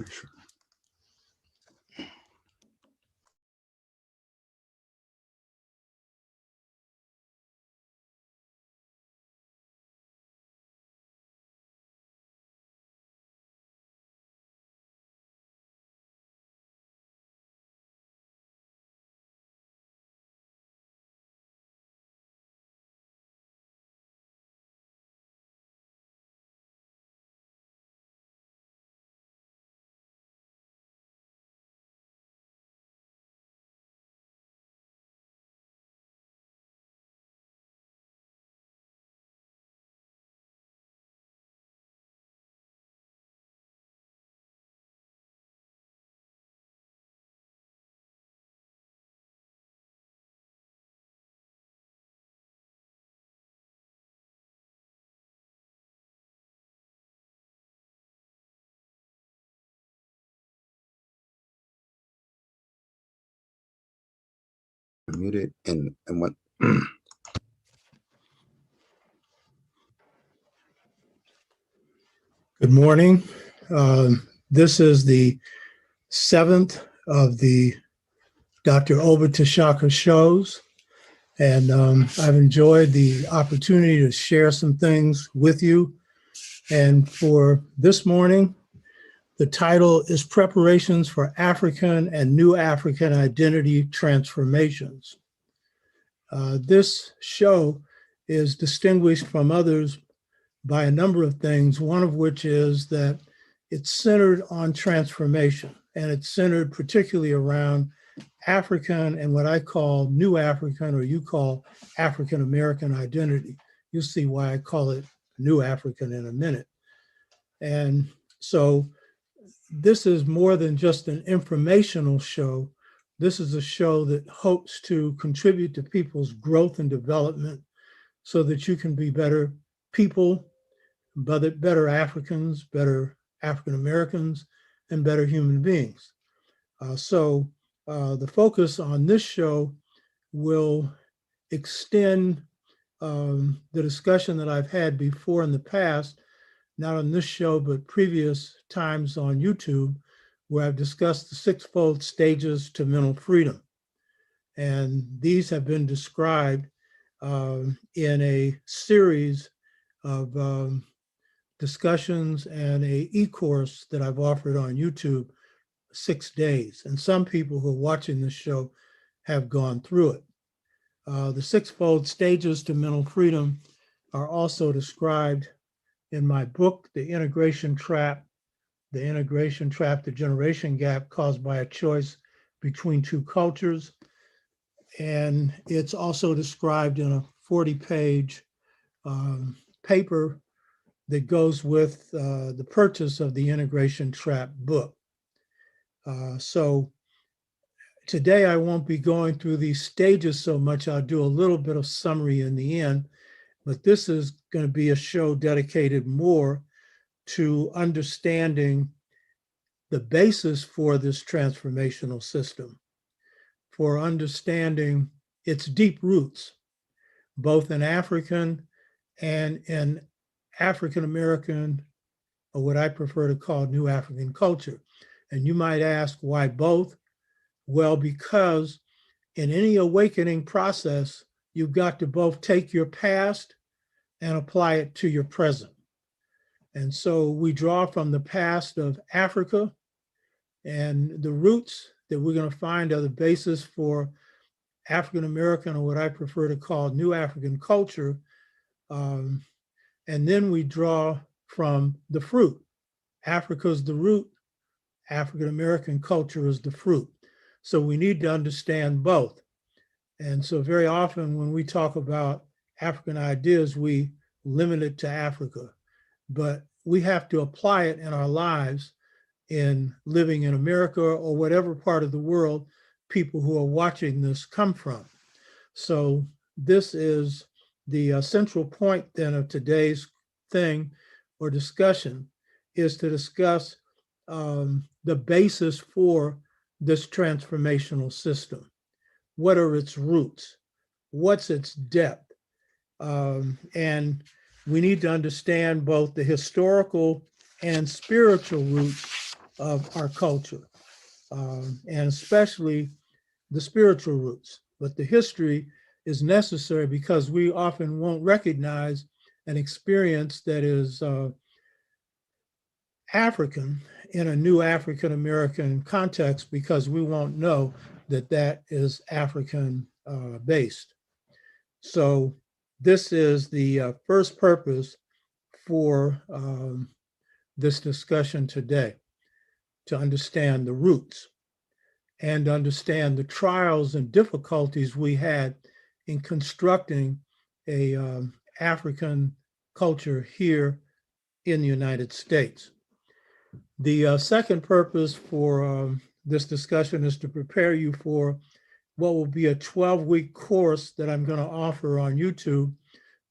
Sure. Muted and what? Good morning. This is the 7th of the Dr. Oba Tashaka shows, and I've enjoyed the opportunity to share some things with you. And for this morning, the title is Preparations for African and New African Identity Transformations. This show is distinguished from others by a number of things, one of which is that it's centered on transformation, and it's centered particularly around African and what I call New African, or you call African American identity. You'll see why I call it New African in a minute. And so this is more than just an informational show. This is a show that hopes to contribute to people's growth and development so that you can be better people, better Africans, better African Americans, and better human beings. So the focus on this show will extend the discussion that I've had before in the past, not on this show, but previous times on YouTube, where I've discussed the 6-fold stages to mental freedom. And these have been described in a series of discussions and a e-course that I've offered on YouTube, 6 days. And some people who are watching this show have gone through it. The 6-fold stages to mental freedom are also described in my book, The Integration Trap, The Generation Gap Caused by a Choice Between Two Cultures. And it's also described in a 40-page paper that goes with the purchase of the Integration Trap book. So today I won't be going through these stages so much. I'll do a little bit of summary in the end, but this is going to be a show dedicated more to understanding the basis for this transformational system, for understanding its deep roots, both in African and in African American, or what I prefer to call New African culture. And you might ask, why both? Well, because in any awakening process, you've got to both take your past and apply it to your present. And so we draw from the past of Africa, and the roots that we're going to find are the basis for African American, or what I prefer to call New African culture. And then we draw from the fruit. Africa's the root, African American culture is the fruit. So we need to understand both. And so very often when we talk about African ideas, we limit it to Africa, but we have to apply it in our lives in living in America or whatever part of the world people who are watching this come from. So this is the central point then of today's thing or discussion, is to discuss the basis for this transformational system. What are its roots? What's its depth? And we need to understand both the historical and spiritual roots of our culture, and especially the spiritual roots. But the history is necessary because we often won't recognize an experience that is African in a new African American context, because we won't know that that is African based. So this is the first purpose for this discussion today, to understand the roots and understand the trials and difficulties we had in constructing a African culture here in the United States. The second purpose for this discussion is to prepare you for what will be a 12-week course that I'm going to offer on YouTube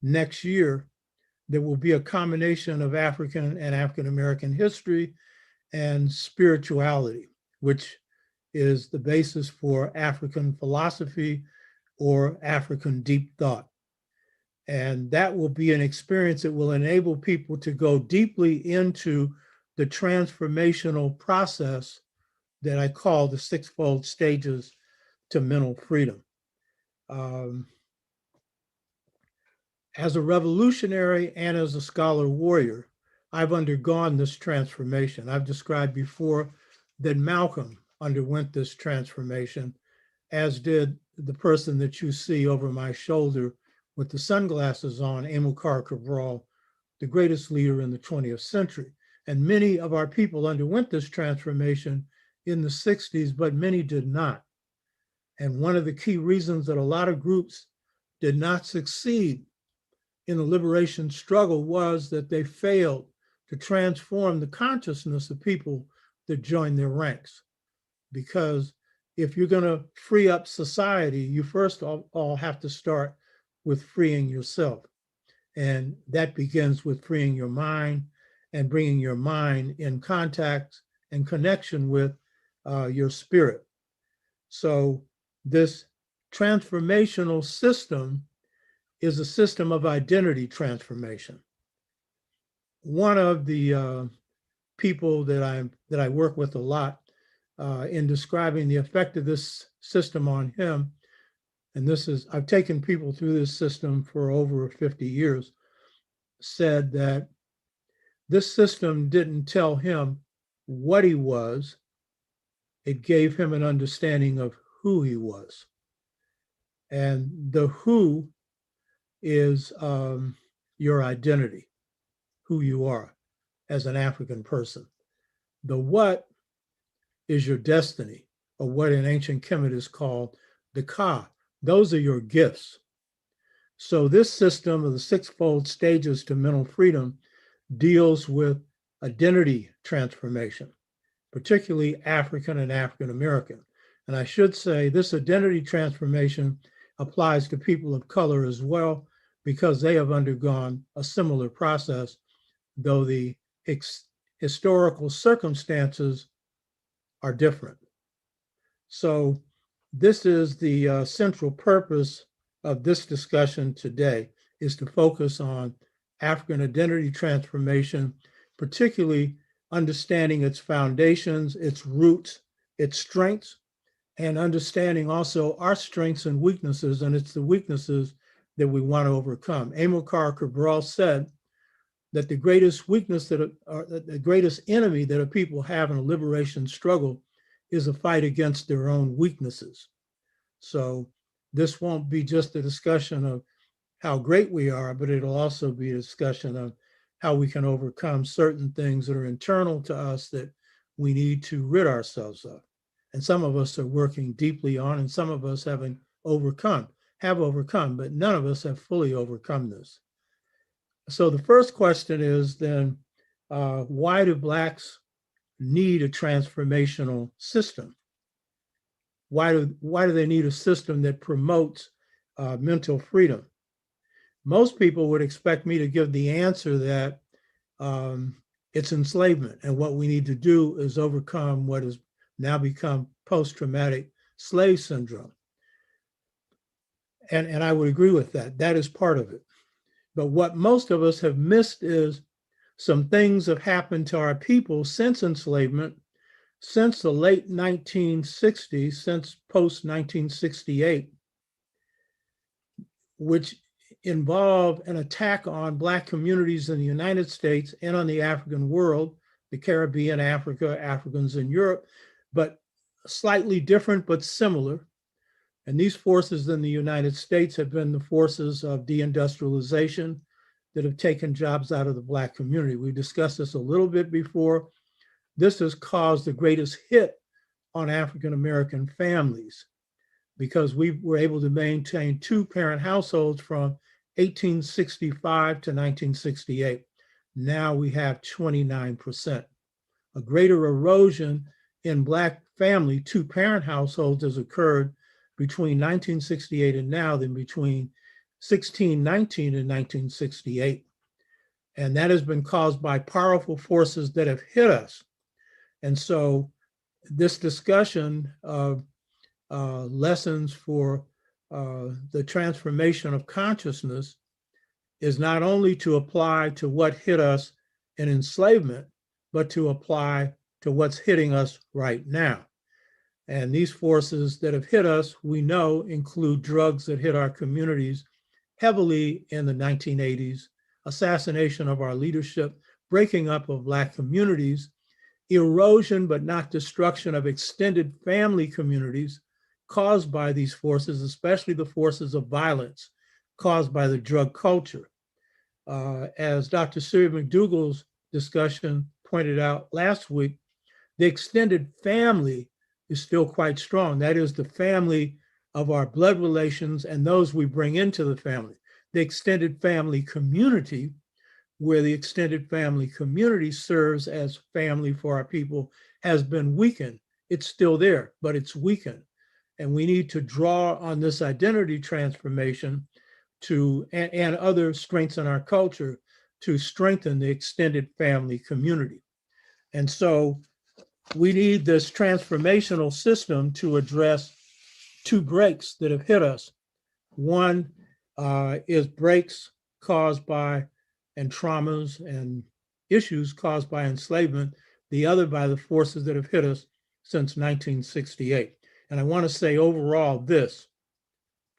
next year. There will be a combination of African and African American history and spirituality, which is the basis for African philosophy or African deep thought. And that will be an experience that will enable people to go deeply into the transformational process that I call the sixfold stages to mental freedom. As a revolutionary and as a scholar warrior, I've undergone this transformation. I've described before that Malcolm underwent this transformation, as did the person that you see over my shoulder with the sunglasses on, Amilcar Cabral, the greatest leader in the 20th century. And many of our people underwent this transformation in the 60s, but many did not. And one of the key reasons that a lot of groups did not succeed in the liberation struggle was that they failed to transform the consciousness of people that joined their ranks. Because if you're going to free up society, you first all have to start with freeing yourself. And that begins with freeing your mind and bringing your mind in contact and connection with your spirit. So this transformational system is a system of identity transformation. One of the people that I work with a lot in describing the effect of this system on him, and this is, I've taken people through this system for over 50 years, said that this system didn't tell him what he was, it gave him an understanding of who he was. And the who is your identity, who you are as an African person. The what is your destiny, or what in ancient Kemet is called the Ka. Those are your gifts. So this system of the sixfold stages to mental freedom deals with identity transformation, particularly African and African American. And I should say this identity transformation applies to people of color as well, because they have undergone a similar process, though the historical circumstances are different. So this is the central purpose of this discussion today, is to focus on African identity transformation, particularly understanding its foundations, its roots, its strengths, and understanding also our strengths and weaknesses, and it's the weaknesses that we want to overcome. Amilcar Cabral said that the greatest weakness the greatest enemy that a people have in a liberation struggle is a fight against their own weaknesses. So this won't be just a discussion of how great we are, but it'll also be a discussion of how we can overcome certain things that are internal to us that we need to rid ourselves of. And some of us are working deeply on, and some of us have overcome, but none of us have fully overcome this. So the first question is then, why do Blacks need a transformational system? Why do they need a system that promotes mental freedom? Most people would expect me to give the answer that it's enslavement, and what we need to do is overcome what has now become post-traumatic slave syndrome. And I would agree with that. That is part of it. But what most of us have missed is some things have happened to our people since enslavement Since the late 1960s, since post-1968, which involved an attack on Black communities in the United States and on the African world, the Caribbean, Africa, Africans in Europe, but slightly different but similar. And these forces in the United States have been the forces of deindustrialization that have taken jobs out of the Black community. We discussed this a little bit before. This has caused the greatest hit on African-American families because we were able to maintain two-parent households from 1865 to 1968. Now we have 29%. A greater erosion in Black family two-parent households has occurred between 1968 and now than between 1619 and 1968. And that has been caused by powerful forces that have hit us. And so this discussion of lessons for the transformation of consciousness is not only to apply to what hit us in enslavement, but to apply to what's hitting us right now. And these forces that have hit us, we know, include drugs that hit our communities heavily in the 1980s, assassination of our leadership, breaking up of Black communities, erosion but not destruction of extended family communities caused by these forces, especially the forces of violence caused by the drug culture. As Dr. Siri McDougall's discussion pointed out last week, the extended family is still quite strong. That is the family of our blood relations and those we bring into the family. The extended family community, where the extended family community serves as family for our people, has been weakened. It's still there, but it's weakened. And we need to draw on this identity transformation and other strengths in our culture to strengthen the extended family community. And so we need this transformational system to address two breaks that have hit us. One is breaks caused by and traumas and issues caused by enslavement, the other by the forces that have hit us since 1968. And I want to say overall this,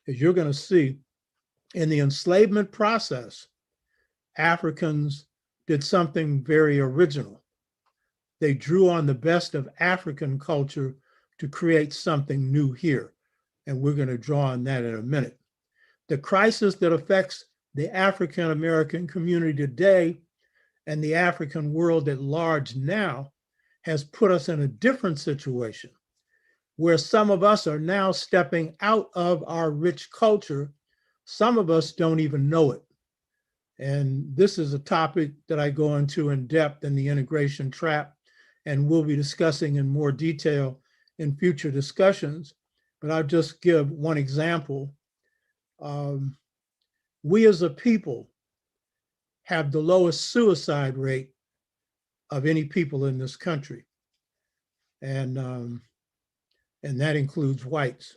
as you're going to see, in the enslavement process, Africans did something very original. They drew on the best of African culture to create something new here. And we're going to draw on that in a minute. The crisis that affects the African American community today and the African world at large now has put us in a different situation where some of us are now stepping out of our rich culture. Some of us don't even know it. And this is a topic that I go into in depth in the integration trap, and we'll be discussing in more detail in future discussions. But I'll just give one example. We as a people have the lowest suicide rate of any people in this country. And that includes whites.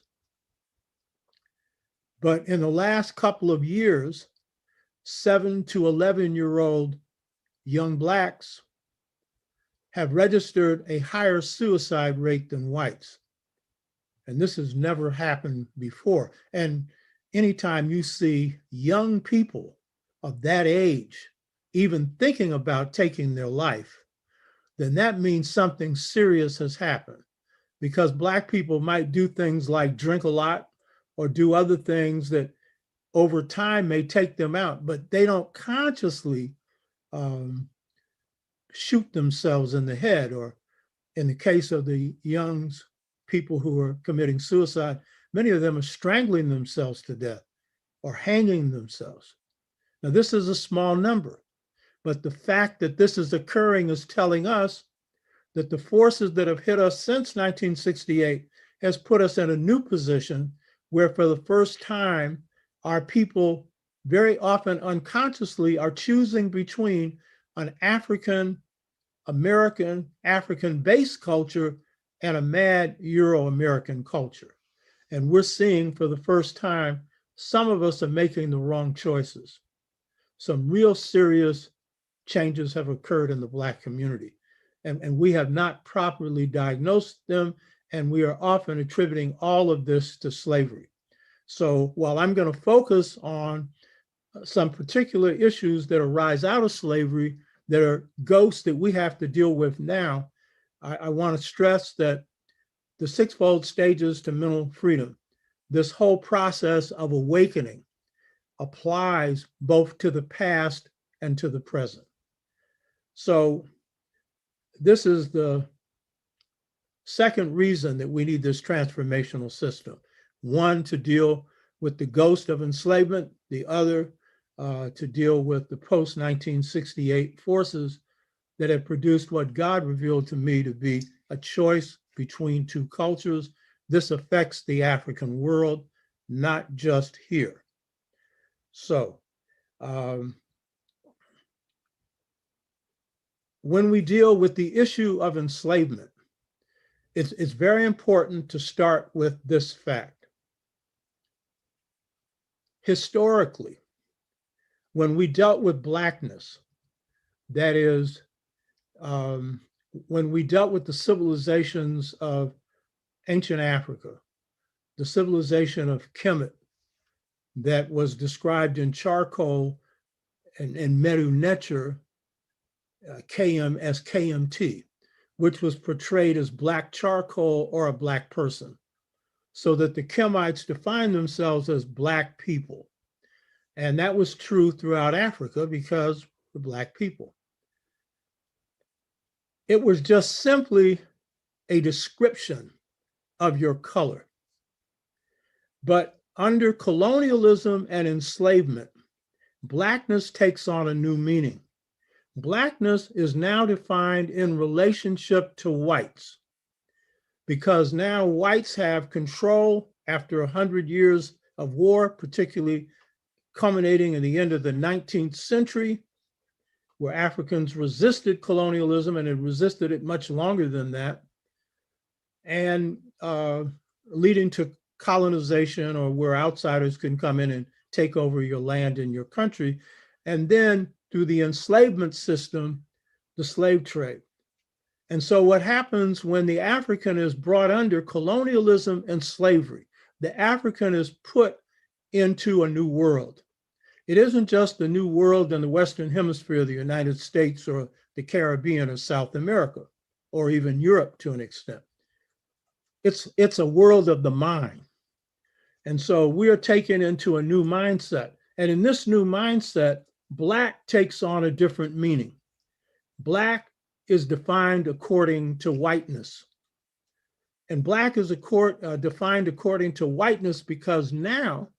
But in the last couple of years, 7 to 11-year-old young Blacks have registered a higher suicide rate than whites. And this has never happened before. And anytime you see young people of that age even thinking about taking their life, then that means something serious has happened. Because Black people might do things like drink a lot or do other things that over time may take them out, but they don't consciously shoot themselves in the head, or in the case of the young people who are committing suicide, many of them are strangling themselves to death or hanging themselves. Now, this is a small number, but the fact that this is occurring is telling us that the forces that have hit us since 1968 has put us in a new position where for the first time, our people very often unconsciously are choosing between an African American, African-based culture and a mad Euro-American culture. And we're seeing for the first time, some of us are making the wrong choices. Some real serious changes have occurred in the Black community. and we have not properly diagnosed them, and we are often attributing all of this to slavery. So while I'm going to focus on some particular issues that arise out of slavery that are ghosts that we have to deal with now, I want to stress that the sixfold stages to mental freedom, this whole process of awakening, applies both to the past and to the present. So this is the second reason that we need this transformational system. One, to deal with the ghost of enslavement, the other to deal with the post-1968 forces that have produced what God revealed to me to be a choice between two cultures. This affects the African world, not just here. So when we deal with the issue of enslavement, it's very important to start with this fact. Historically, when we dealt with Blackness, that is, when we dealt with the civilizations of ancient Africa, the civilization of Kemet that was described in charcoal and Medu Neter, KM as KMT, which was portrayed as black charcoal or a black person, so that the Kemites defined themselves as black people. And that was true throughout Africa because we're black people. It was just simply a description of your color. But under colonialism and enslavement, Blackness takes on a new meaning. Blackness is now defined in relationship to whites, because now whites have control after 100 years of war, particularly culminating in the end of the 19th century, where Africans resisted colonialism and had resisted it much longer than that, and leading to colonization, or where outsiders can come in and take over your land and your country. And then through the enslavement system, the slave trade. And so what happens when the African is brought under colonialism and slavery, the African is put into a new world. It isn't just the new world in the Western Hemisphere, the United States or the Caribbean or South America, or even Europe to an extent. It's a world of the mind. And so we are taken into a new mindset. And in this new mindset, Black takes on a different meaning. Black is defined according to whiteness. And Black is defined according to whiteness because now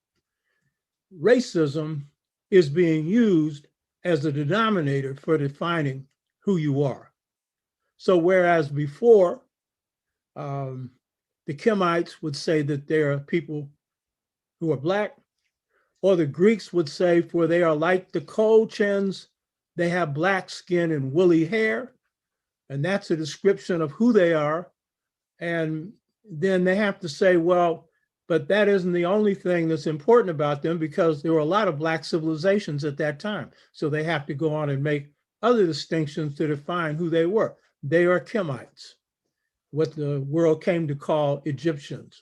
racism is being used as a denominator for defining who you are. So whereas before, the Kemites would say that they are people who are Black, or the Greeks would say, for they are like the Colchians, they have black skin and woolly hair, and that's a description of who they are. And then they have to say, well, but that isn't the only thing that's important about them, because there were a lot of Black civilizations at that time. So they have to go on and make other distinctions to define who they were. They are Kemites, what the world came to call Egyptians.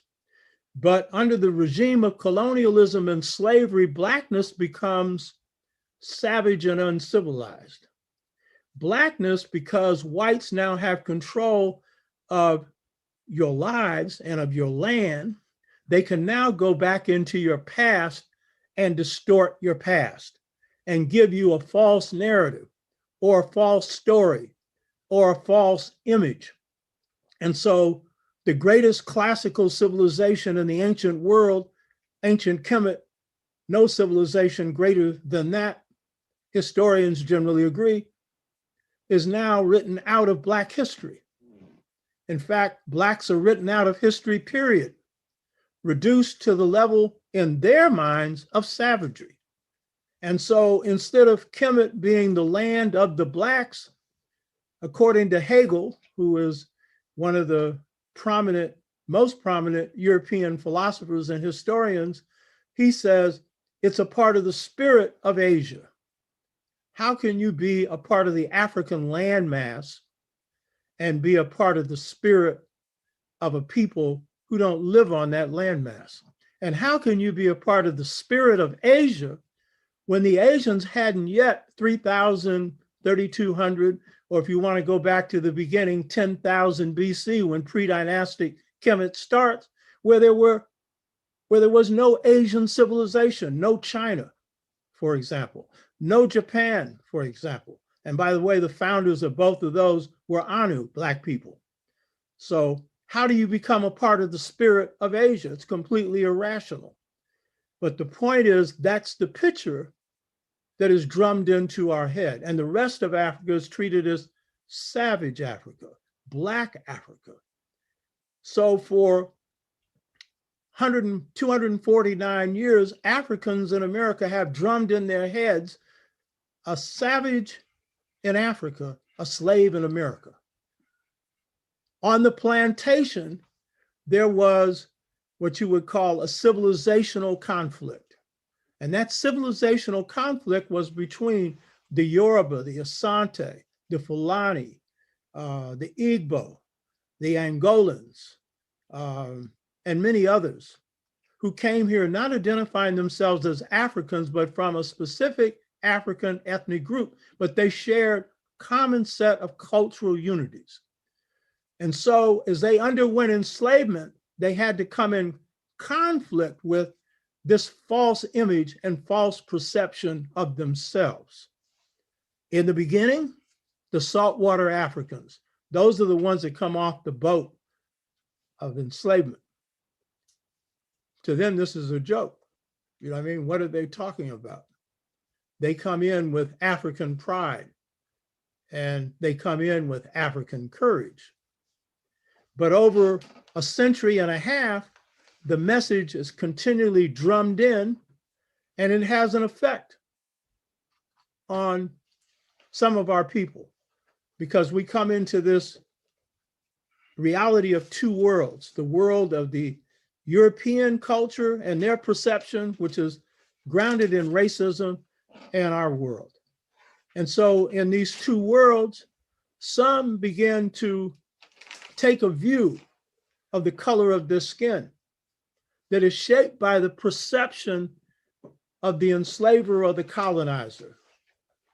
But under the regime of colonialism and slavery, Blackness becomes savage and uncivilized. Blackness, because whites now have control of your lives and of your land, they can now go back into your past and distort your past and give you a false narrative or a false story or a false image. And so the greatest classical civilization in the ancient world, ancient Kemet, no civilization greater than that, historians generally agree, is now written out of Black history. In fact, Blacks are written out of history, period, reduced to the level in their minds of savagery. And so instead of Kemet being the land of the Blacks, according to Hegel, who is one of the most prominent European philosophers and historians, he says it's a part of the spirit of Asia. How can you be a part of the African landmass and be a part of the spirit of a people who don't live on that landmass? And how can you be a part of the spirit of Asia when the Asians hadn't yet 3,000, 3,200, or if you want to go back to the beginning, 10,000 BC when pre-dynastic Kemet starts, where there was no Asian civilization, no China, for example, no Japan, for example. And by the way, the founders of both of those were Anu, Black people. So how do you become a part of the spirit of Asia? It's completely irrational. But the point is, that's the picture that is drummed into our head. And the rest of Africa is treated as savage Africa, Black Africa. So for 249 years, Africans in America have drummed in their heads a savage in Africa, a slave in America. On the plantation, there was what you would call a civilizational conflict. And that civilizational conflict was between the Yoruba, the Asante, the Fulani, the Igbo, the Angolans, and many others who came here not identifying themselves as Africans, but from a specific African ethnic group, but they shared common set of cultural unities. And so as they underwent enslavement, they had to come in conflict with this false image and false perception of themselves. In the beginning, the saltwater Africans, those are the ones that come off the boat of enslavement. To them, this is a joke. You know what I mean? What are they talking about? They come in with African pride and they come in with African courage. But over a century and a half, the message is continually drummed in, and it has an effect on some of our people because we come into this reality of two worlds, the world of the European culture and their perception, which is grounded in racism, and our world. And so in these two worlds, some begin to take a view of the color of their skin that is shaped by the perception of the enslaver or the colonizer,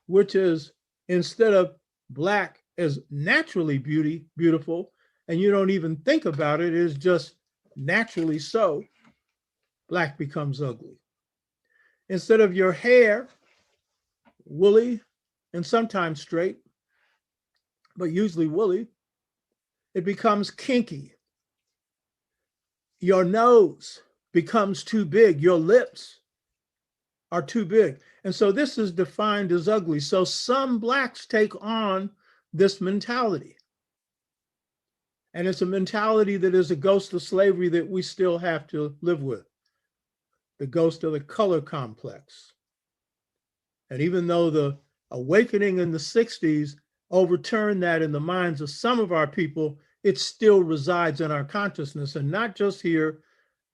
which is instead of Black as naturally beautiful, and you don't even think about it, is just naturally so, Black becomes ugly. Instead of your hair, woolly and sometimes straight, but usually woolly, it becomes kinky. Your nose becomes too big. Your lips are too big. And so this is defined as ugly. So some Blacks take on this mentality. And it's a mentality that is a ghost of slavery that we still have to live with, the ghost of the color complex. And even though the awakening in the 60s overturned that in the minds of some of our people, it still resides in our consciousness, and not just here,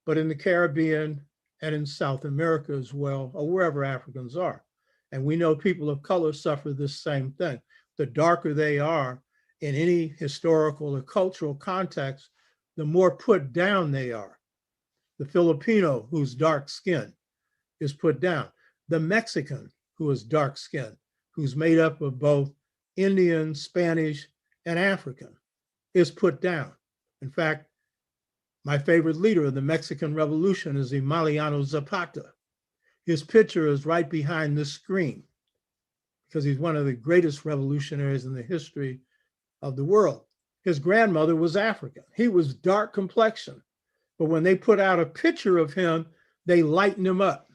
but in the Caribbean and in South America as well, or wherever Africans are. And we know people of color suffer this same thing. The darker they are in any historical or cultural context, the more put down they are. The Filipino who's dark skinned is put down. The Mexican who is dark skinned, who's made up of both Indian, Spanish, and African, is put down. In fact, my favorite leader of the Mexican Revolution is Emiliano Zapata. His picture is right behind this screen because he's one of the greatest revolutionaries in the history of the world. His grandmother was African. He was dark complexion, but when they put out a picture of him, they lighten him up.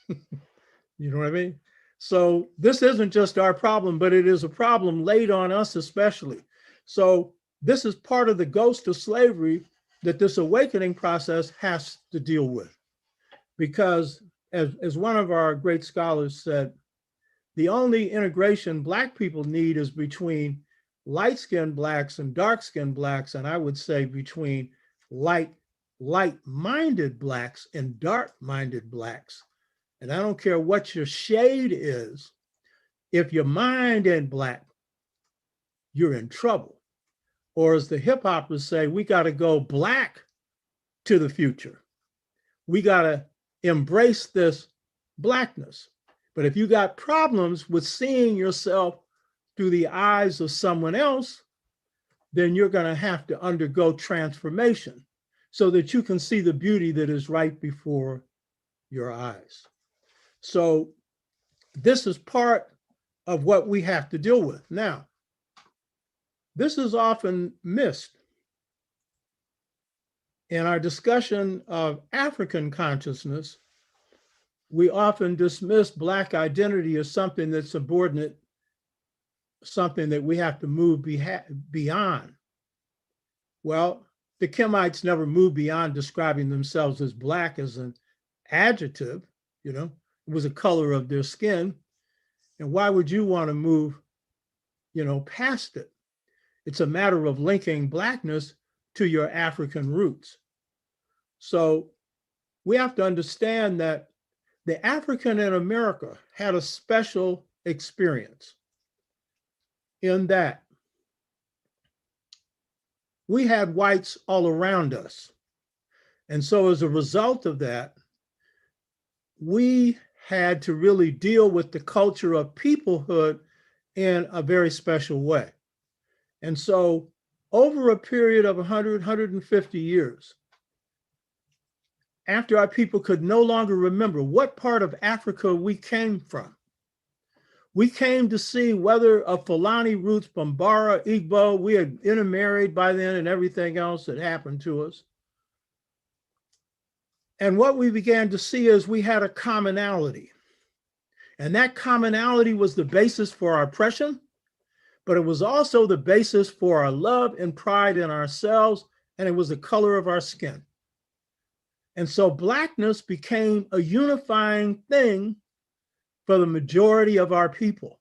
You know what I mean? So this isn't just our problem, but it is a problem laid on us especially. So this is part of the ghost of slavery that this awakening process has to deal with. Because as one of our great scholars said, the only integration Black people need is between light-skinned Blacks and dark-skinned Blacks, and I would say between light-minded Blacks and dark-minded Blacks. And I don't care what your shade is, if your mind ain't Black, you're in trouble. or as the hip hoppers say, we got to go black to the future. We got to embrace this blackness. But if you got problems with seeing yourself through the eyes of someone else, then you're going to have to undergo transformation so that you can see the beauty that is right before your eyes. So this is part of what we have to deal with. Now, this is often missed in our discussion of African consciousness. We often dismiss Black identity as something that's subordinate, something that we have to move beyond. Well, the Kemites never moved beyond describing themselves as Black as an adjective, it was a color of their skin. And why would you want to move, past it? It's a matter of linking Blackness to your African roots. So we have to understand that the African in America had a special experience in that we had whites all around us. And so as a result of that, we had to really deal with the culture of peoplehood in a very special way. And so over a period of 100, 150 years, after our people could no longer remember what part of Africa we came from, we came to see whether of Fulani roots, Bambara, Igbo, we had intermarried by then and everything else that happened to us. And what we began to see is we had a commonality. And that commonality was the basis for our oppression, but it was also the basis for our love and pride in ourselves, and it was the color of our skin. And so Blackness became a unifying thing for the majority of our people.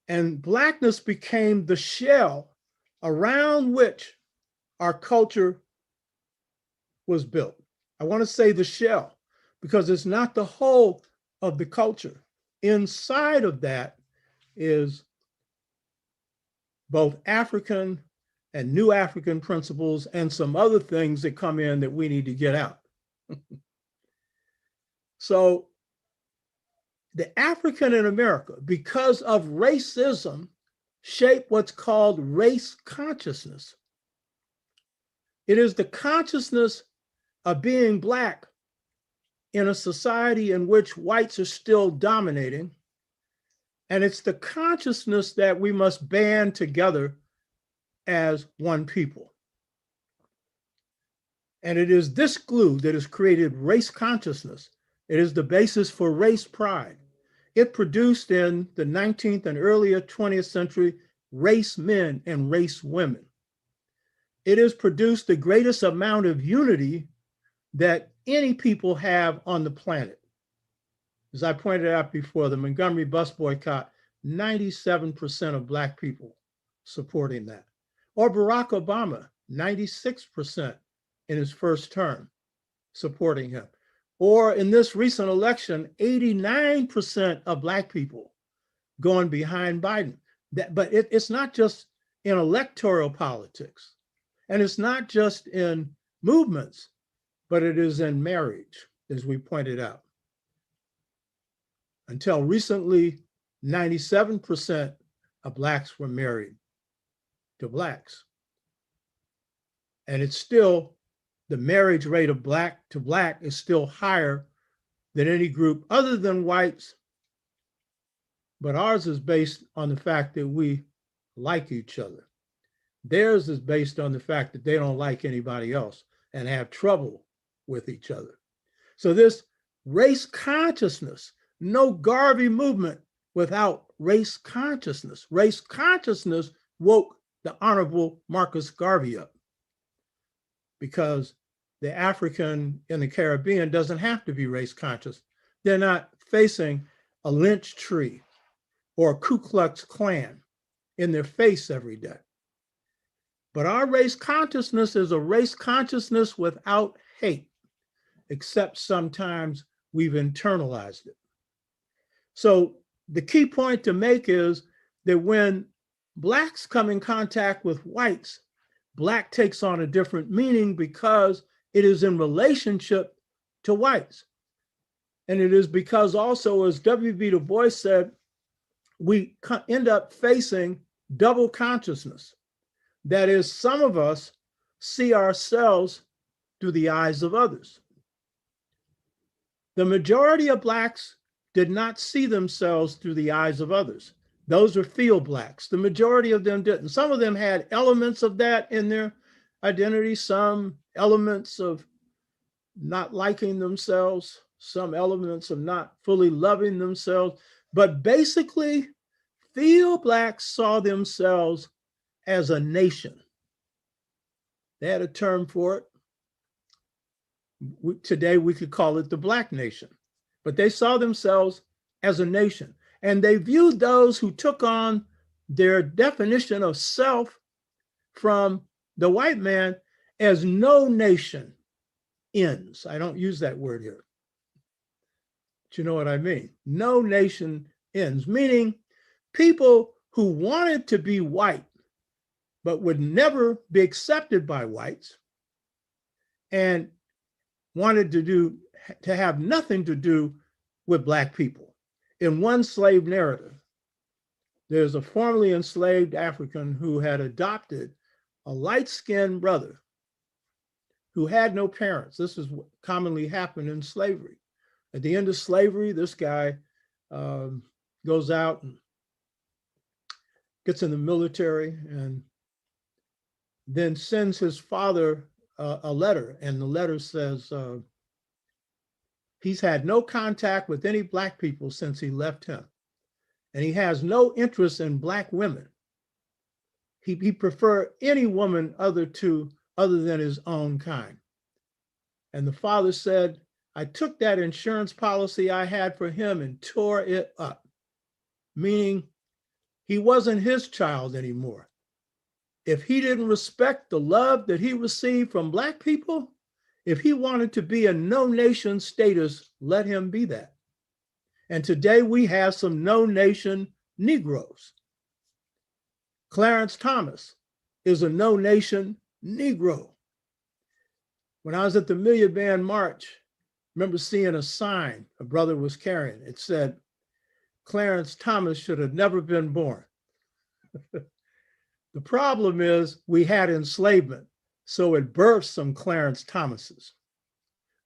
And Blackness became the shell around which our culture was built. I want to say the shell because it's not the whole of the culture. Inside of that is both African and New African principles and some other things that come in that we need to get out. So the African in America, because of racism, shaped what's called race consciousness. It is the consciousness of being Black in a society in which whites are still dominating. And it's the consciousness that we must band together as one people. And it is this glue that has created race consciousness. It is the basis for race pride. It produced in the 19th and earlier 20th century race men and race women. It has produced the greatest amount of unity that any people have on the planet. As I pointed out before, the Montgomery bus boycott, 97% of Black people supporting that. Or Barack Obama, 96% in his first term supporting him. Or in this recent election, 89% of Black people going behind Biden. But it's not just in electoral politics, and it's not just in movements, but it is in marriage, as we pointed out. Until recently, 97% of Blacks were married to Blacks. And it's still, the marriage rate of Black to Black is still higher than any group other than whites. But ours is based on the fact that we like each other. Theirs is based on the fact that they don't like anybody else and have trouble with each other. So this race consciousness, no Garvey movement without race consciousness. Race consciousness woke the Honorable Marcus Garvey up, because the African in the Caribbean doesn't have to be race conscious. They're not facing a lynch tree or a Ku Klux Klan in their face every day. But our race consciousness is a race consciousness without hate, except sometimes we've internalized it. So the key point to make is that when blacks come in contact with whites, black takes on a different meaning because it is in relationship to whites. And it is because also, as W.B. Du Bois said, we end up facing double consciousness. That is, some of us see ourselves through the eyes of others. The majority of blacks did not see themselves through the eyes of others. Those are field blacks. The majority of them didn't. Some of them had elements of that in their identity, some elements of not liking themselves, some elements of not fully loving themselves. But basically, field blacks saw themselves as a nation. They had a term for it. Today, we could call it the Black nation. But they saw themselves as a nation. And they viewed those who took on their definition of self from the white man as no nation ends. I don't use that word here. But you know what I mean? No nation ends, meaning people who wanted to be white but would never be accepted by whites and wanted to have nothing to do with Black people. In one slave narrative, there's a formerly enslaved African who had adopted a light-skinned brother who had no parents. This is what commonly happened in slavery. At the end of slavery, this guy goes out and gets in the military and then sends his father a letter. And the letter says he's had no contact with any Black people since he left him. And he has no interest in Black women. He preferred any woman other than his own kind. And the father said, I took that insurance policy I had for him and tore it up, meaning he wasn't his child anymore. If he didn't respect the love that he received from Black people, if he wanted to be a no nation status, let him be that. And today we have some no nation Negroes. Clarence Thomas is a no nation Negro. When I was at the Million Man March, I remember seeing a sign a brother was carrying. It said, Clarence Thomas should have never been born. The problem is we had enslavement, so it birthed some Clarence Thomases.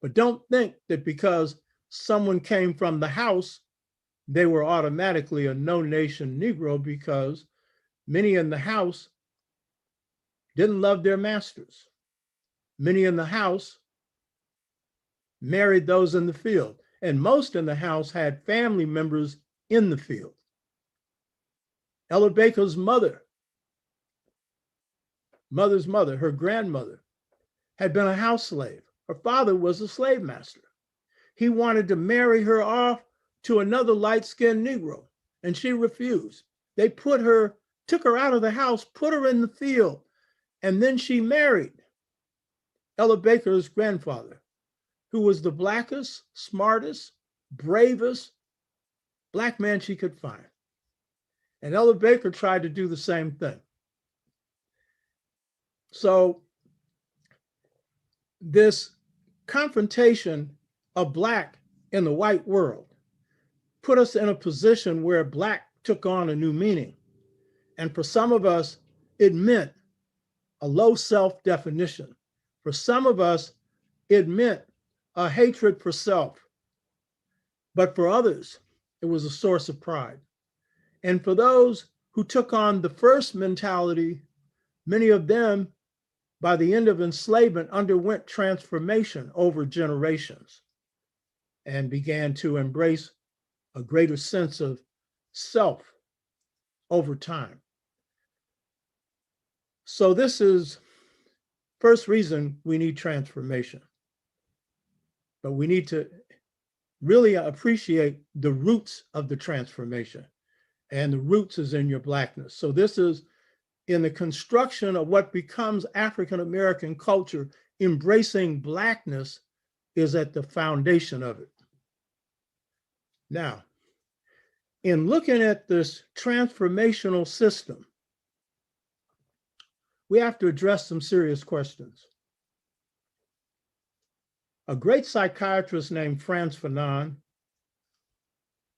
But don't think that because someone came from the house, they were automatically a no-nation Negro, because many in the house didn't love their masters. Many in the house married those in the field, and most in the house had family members in the field. Ella Baker's mother's mother, her grandmother, had been a house slave. Her father was a slave master. He wanted to marry her off to another light-skinned Negro, and she refused. They took her out of the house, put her in the field, and then she married Ella Baker's grandfather, who was the blackest, smartest, bravest Black man she could find. And Ella Baker tried to do the same thing. So this confrontation of Black in the white world put us in a position where Black took on a new meaning. And for some of us, it meant a low self-definition. For some of us, it meant a hatred for self. But for others, it was a source of pride. And for those who took on the first mentality, many of them, by the end of enslavement, underwent transformation over generations and began to embrace a greater sense of self over time. So this is first reason we need transformation. But we need to really appreciate the roots of the transformation. And the roots is in your Blackness. So this is in the construction of what becomes African-American culture. Embracing Blackness is at the foundation of it. Now, in looking at this transformational system, we have to address some serious questions. A great psychiatrist named Frantz Fanon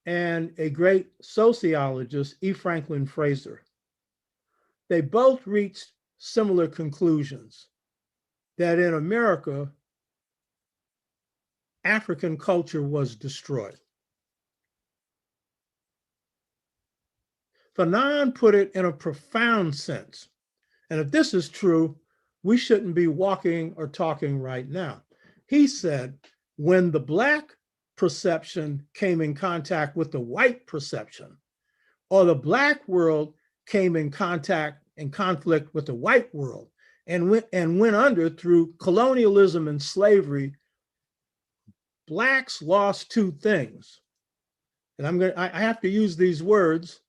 and a great sociologist, E. Franklin Fraser, they both reached similar conclusions that in America, African culture was destroyed. Fanon put it in a profound sense. And if this is true, we shouldn't be walking or talking right now. He said, when the Black perception came in contact with the white perception, or the Black world came in contact and conflict with the white world and went under through colonialism and slavery, Blacks lost two things. And I have to use these words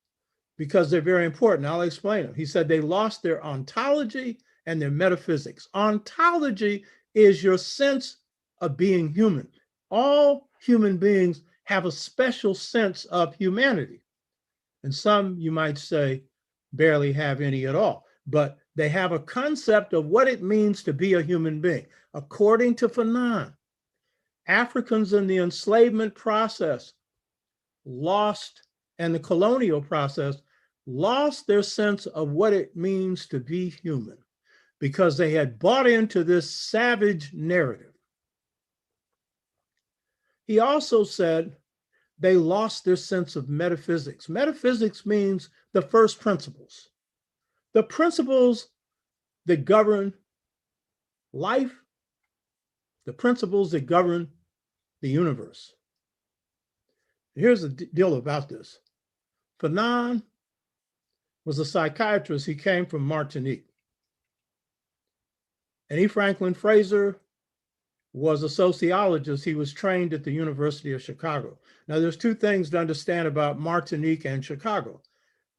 because they're very important. I'll explain them. He said they lost their ontology and their metaphysics. Ontology is your sense of being human. All human beings have a special sense of humanity. And some, you might say, barely have any at all. But they have a concept of what it means to be a human being. According to Fanon, Africans in the enslavement process lost, and the colonial process lost their sense of what it means to be human because they had bought into this savage narrative. He also said they lost their sense of metaphysics. Metaphysics means the first principles, the principles that govern life, the principles that govern the universe. Here's the deal about this. Fanon was a psychiatrist. He came from Martinique. And E. Franklin Fraser was a sociologist. He was trained at the University of Chicago. Now, there's two things to understand about Martinique and Chicago.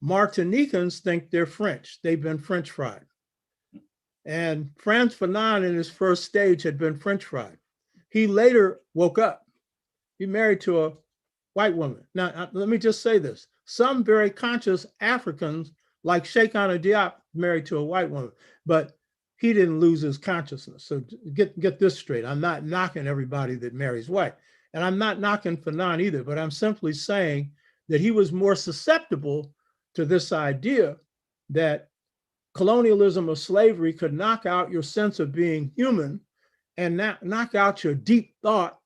Martinicans think they're French. They've been French fried. And Frantz Fanon in his first stage had been French fried. He later woke up. He married to a white woman. Now, let me just say this. Some very conscious Africans, like Cheikh Anta Diop, married to a white woman, but he didn't lose his consciousness. So get this straight. I'm not knocking everybody that marries white. And I'm not knocking Fanon either, but I'm simply saying that he was more susceptible to this idea that colonialism or slavery could knock out your sense of being human and knock out your deep thought,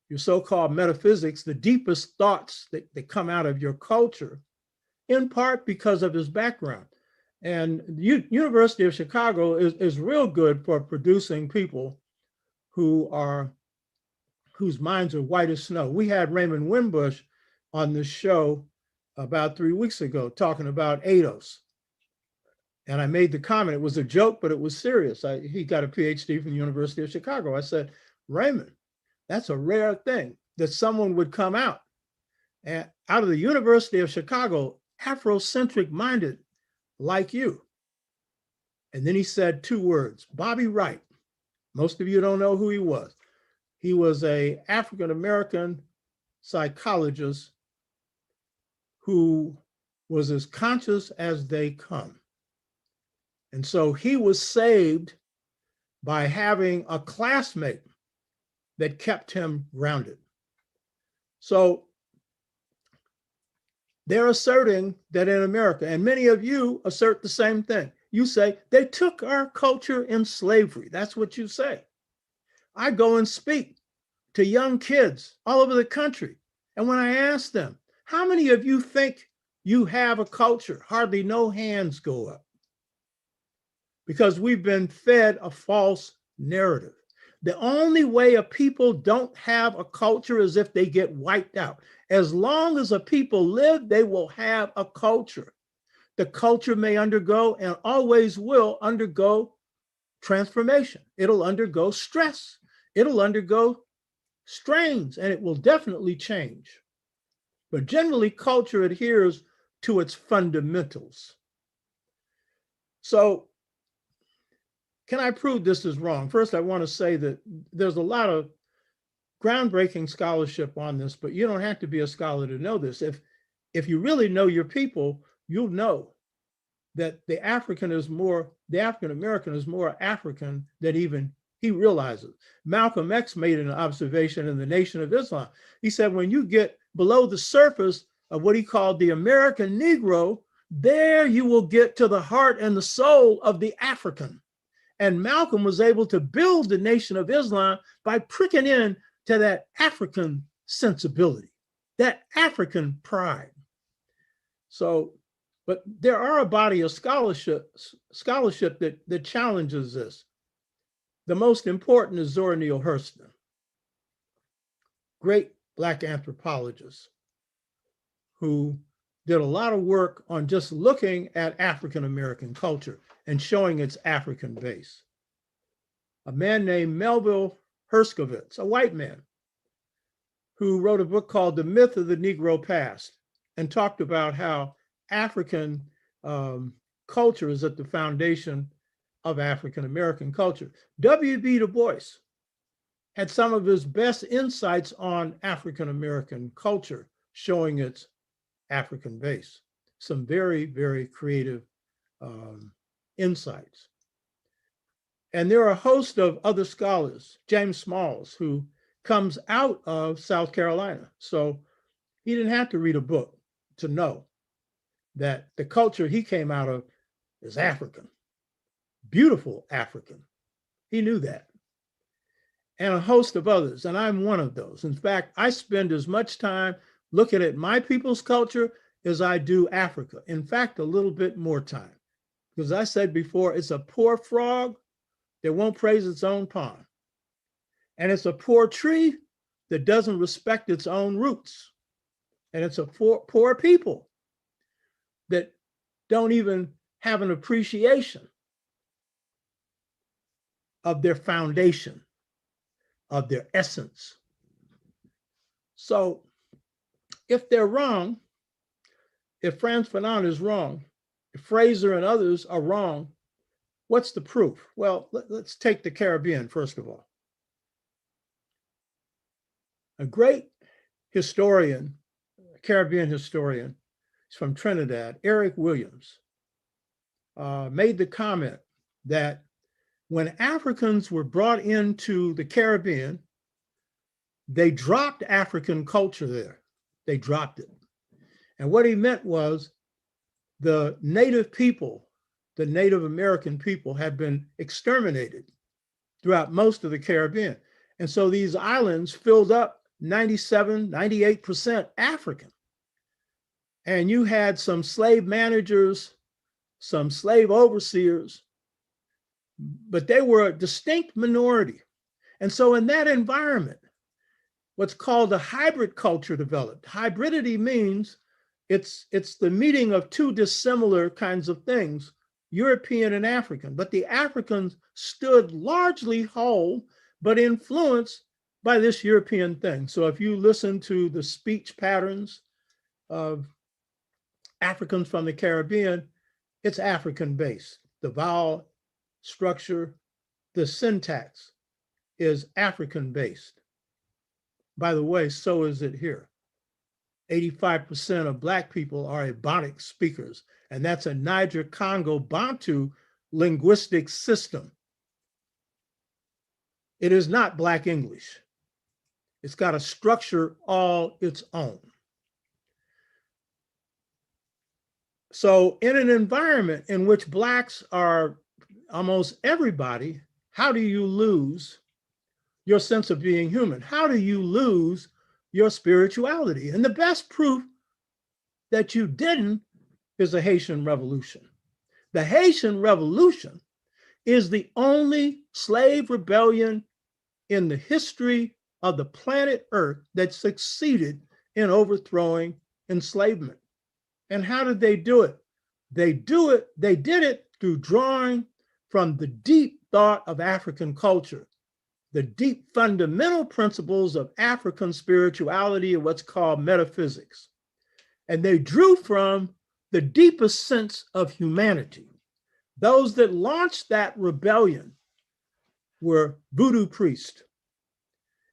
your so-called metaphysics, the deepest thoughts that come out of your culture, in part because of his background. And the University of Chicago is real good for producing people whose minds are white as snow. We had Raymond Wimbush on this show about 3 weeks ago talking about ADOS. And I made the comment, it was a joke, but it was serious. He got a PhD from the University of Chicago. I said, Raymond, that's a rare thing that someone would come out of the University of Chicago, Afrocentric minded like you. And then he said two words, Bobby Wright. Most of you don't know who he was. He was an African-American psychologist who was as conscious as they come. And so he was saved by having a classmate that kept him grounded. So they're asserting that in America, and many of you assert the same thing. You say, they took our culture in slavery. That's what you say. I go and speak to young kids all over the country. And when I ask them, how many of you think you have a culture? Hardly no hands go up. Because we've been fed a false narrative. The only way a people don't have a culture is if they get wiped out. As long as a people live, they will have a culture. The culture may undergo and always will undergo transformation. It'll undergo stress. It'll undergo strains, and it will definitely change. But generally, culture adheres to its fundamentals. So, can I prove this is wrong? First, I want to say that there's a lot of groundbreaking scholarship on this, but you don't have to be a scholar to know this. If you really know your people, you'll know that the African is more the African American is more African than even he realizes. Malcolm X made an observation in the Nation of Islam. He said, when you get below the surface of what he called the American Negro, there you will get to the heart and the soul of the African. And Malcolm was able to build the Nation of Islam by pricking in to that African sensibility, that African pride. So, but there are a body of scholarship that challenges this. The most important is Zora Neale Hurston, great Black anthropologist who did a lot of work on just looking at African-American culture and showing its African base. A man named Melville Herskovits, a white man, who wrote a book called The Myth of the Negro Past and talked about how African culture is at the foundation of African-American culture. W.B. Du Bois had some of his best insights on African-American culture, showing its African base. Some very, very creative insights. And there are a host of other scholars, James Smalls, who comes out of South Carolina. So he didn't have to read a book to know that the culture he came out of is African, beautiful African. He knew that. And a host of others, and I'm one of those. In fact, I spend as much time looking at my people's culture as I do Africa. In fact, a little bit more time. Because I said before, it's a poor frog that won't praise its own pond. And it's a poor tree that doesn't respect its own roots. And it's a poor people that don't even have an appreciation of their foundation, of their essence. So if they're wrong, if Frantz Fanon is wrong, if Fraser and others are wrong, what's the proof? Well, let's take the Caribbean, first of all. A great historian, a Caribbean historian, he's from Trinidad, Eric Williams, made the comment that when Africans were brought into the Caribbean, they dropped African culture there. They dropped it. And what he meant was the native people, the Native American people, had been exterminated throughout most of the Caribbean. And so these islands filled up 97, 98% African. And you had some slave managers, some slave overseers, but they were a distinct minority. And so in that environment, what's called a hybrid culture developed. Hybridity means it's the meeting of two dissimilar kinds of things, European and African, but the Africans stood largely whole, but influenced by this European thing. So if you listen to the speech patterns of Africans from the Caribbean, it's African-based. The vowel structure, the syntax is African-based. By the way, so is it here. 85% of Black people are Ebonic speakers, and that's a Niger-Congo Bantu linguistic system. It is not Black English. It's got a structure all its own. So in an environment in which Blacks are almost everybody, how do you lose your sense of being human? How do you lose your spirituality? And the best proof that you didn't is the Haitian Revolution. The Haitian Revolution is the only slave rebellion in the history of the planet Earth that succeeded in overthrowing enslavement. And how did they do it? They did it through drawing from the deep thought of African culture, the deep fundamental principles of African spirituality and what's called metaphysics. And they drew from the deepest sense of humanity. Those that launched that rebellion were voodoo priests.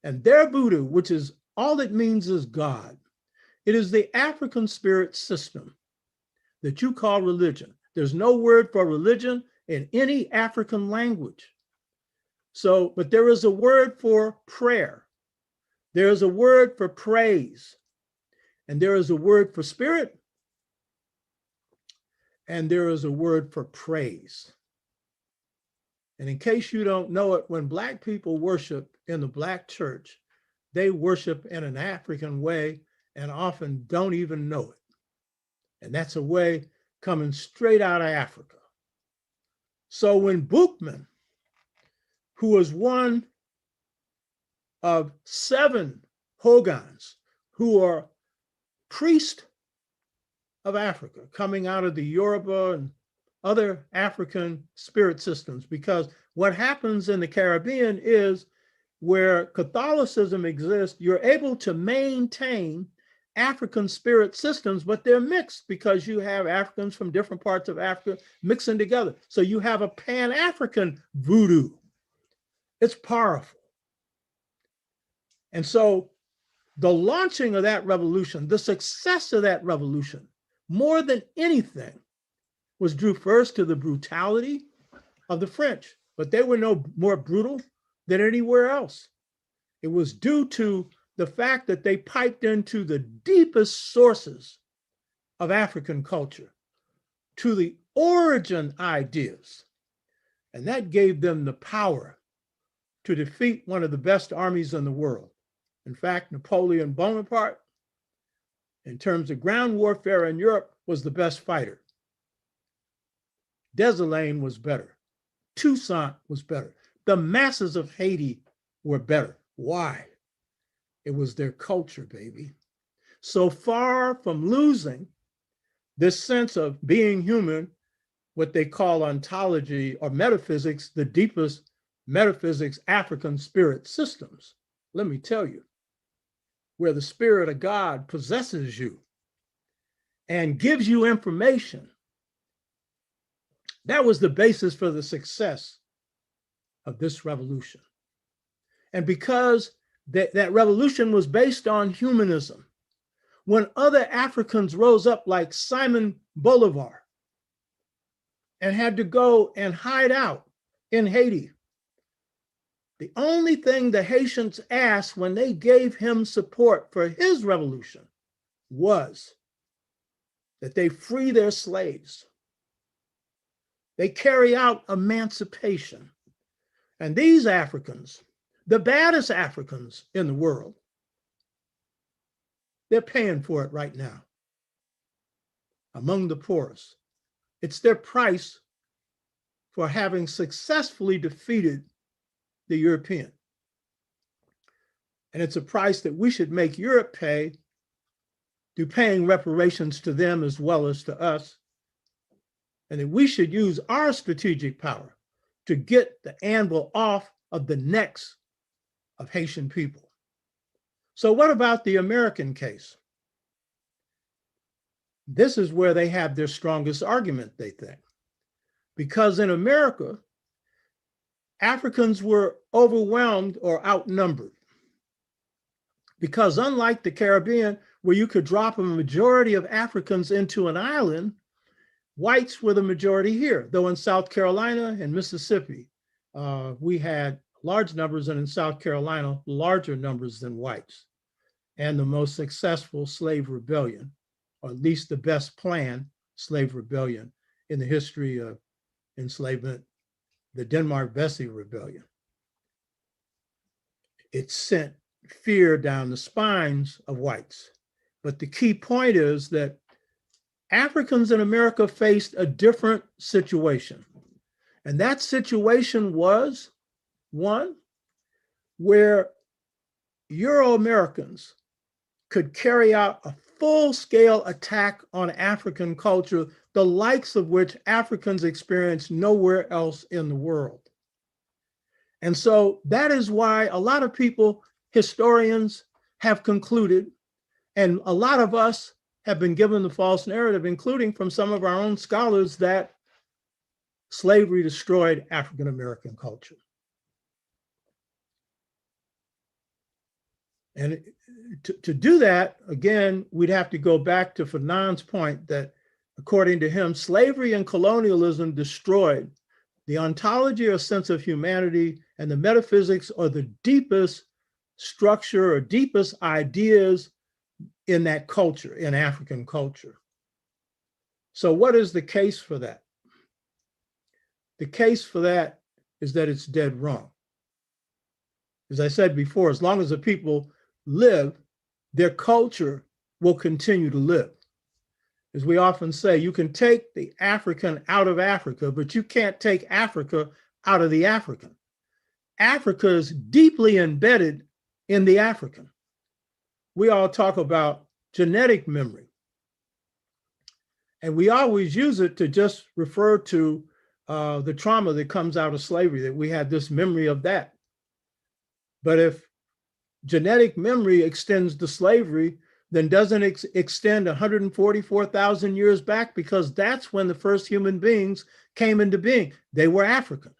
And their voodoo, which is all it means is God, it is the African spirit system that you call religion. There's no word for religion in any African language. So, but there is a word for prayer. There is a word for praise. And there is a word for spirit. And there is a word for praise. And in case you don't know it, when Black people worship in the Black church, they worship in an African way and often don't even know it. And that's a way coming straight out of Africa. So when Boukman, who was one of 7 Hogans who are priests of Africa, coming out of the Yoruba and other African spirit systems, because what happens in the Caribbean is where Catholicism exists, you're able to maintain African spirit systems, but they're mixed because you have Africans from different parts of Africa mixing together. So you have a Pan-African voodoo. It's powerful. And so the launching of that revolution, the success of that revolution, more than anything, was due first to the brutality of the French, but they were no more brutal than anywhere else. It was due to the fact that they piped into the deepest sources of African culture, to the origin ideas, and that gave them the power to defeat one of the best armies in the world. In fact, Napoleon Bonaparte, in terms of ground warfare in Europe, was the best fighter. Dessalines was better. Toussaint was better. The masses of Haiti were better. Why? It was their culture, baby. So far from losing this sense of being human, what they call ontology or metaphysics, the deepest metaphysics, African spirit systems. Let me tell you, where the Spirit of God possesses you and gives you information. That was the basis for the success of this revolution. And because that revolution was based on humanism, when other Africans rose up like Simon Bolivar and had to go and hide out in Haiti, the only thing the Haitians asked when they gave him support for his revolution was that they free their slaves. They carry out emancipation. And these Africans, the baddest Africans in the world, they're paying for it right now. Among the poorest. It's their price for having successfully defeated the European. And it's a price that we should make Europe pay through paying reparations to them as well as to us. And that we should use our strategic power to get the anvil off of the necks of Haitian people. So what about the American case? This is where they have their strongest argument, they think. Because in America, Africans were overwhelmed or outnumbered. Because unlike the Caribbean, where you could drop a majority of Africans into an island, whites were the majority here, though in South Carolina and Mississippi, we had large numbers, and in South Carolina, larger numbers than whites. And the most successful slave rebellion, or at least the best planned slave rebellion in the history of enslavement, the Denmark-Vesey Rebellion. It sent fear down the spines of whites. But the key point is that Africans in America faced a different situation. And that situation was one where Euro-Americans could carry out a full-scale attack on African culture, the likes of which Africans experienced nowhere else in the world. And so that is why a lot of people, historians, have concluded, and a lot of us have been given the false narrative, including from some of our own scholars, that slavery destroyed African American culture. And to do that, again, we'd have to go back to Fanon's point that, according to him, slavery and colonialism destroyed The ontology or sense of humanity and the metaphysics are the deepest structure or deepest ideas in that culture, in African culture. So what is the case for that? The case for that is that it's dead wrong. As I said before, as long as the people live, their culture will continue to live. As we often say, you can take the African out of Africa, but you can't take Africa out of the African. Africa is deeply embedded in the African. We all talk about genetic memory, and we always use it to just refer to the trauma that comes out of slavery, that we had this memory of that. But if genetic memory extends to slavery, then doesn't extend 144,000 years back, because that's when the first human beings came into being. They were African.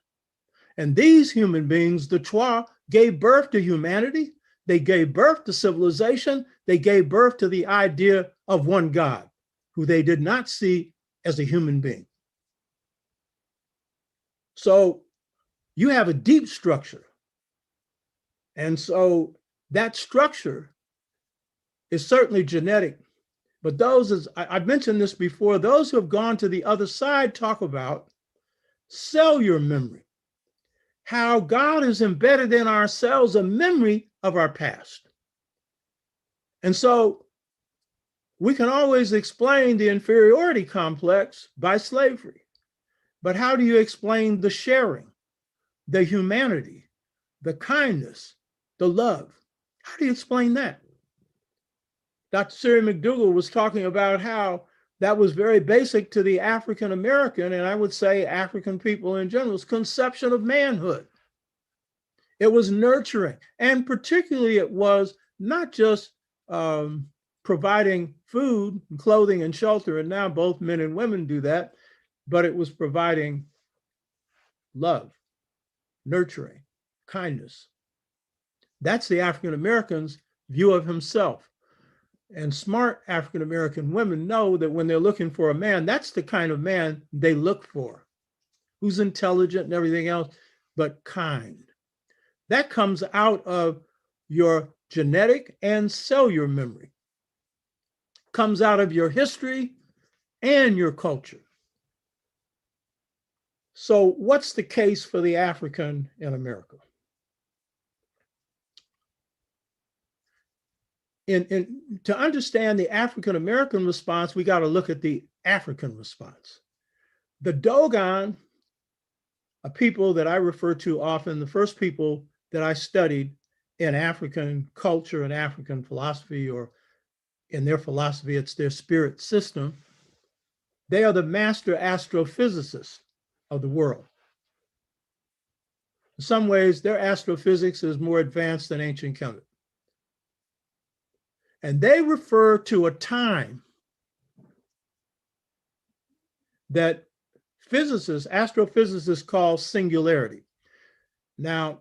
And these human beings, the Twa, gave birth to humanity. They gave birth to civilization. They gave birth to the idea of one God, who they did not see as a human being. So you have a deep structure. And so that structure is certainly genetic. But those, as I've mentioned this before, those who have gone to the other side talk about cellular memory, how God is embedded in our cells, a memory of our past. And so we can always explain the inferiority complex by slavery. But how do you explain the sharing, the humanity, the kindness, the love? How do you explain that? Dr. Siri McDougall was talking about how that was very basic to the African American, and I would say African people in general's conception of manhood. It was nurturing, and particularly it was not just providing food and clothing and shelter, and now both men and women do that, but it was providing love, nurturing, kindness. That's the African American's view of himself. And smart African American women know that when they're looking for a man, that's the kind of man they look for, who's intelligent and everything else, but kind. That comes out of your genetic and cellular memory, comes out of your history and your culture. So what's the case for the African in America? To understand the African American response, we got to look at the African response. The Dogon, a people that I refer to often, the first people that I studied in African culture and African philosophy, or in their philosophy, it's their spirit system. They are the master astrophysicists of the world. In some ways, their astrophysics is more advanced than ancient Kemet. And they refer to a time that physicists, astrophysicists call singularity. Now,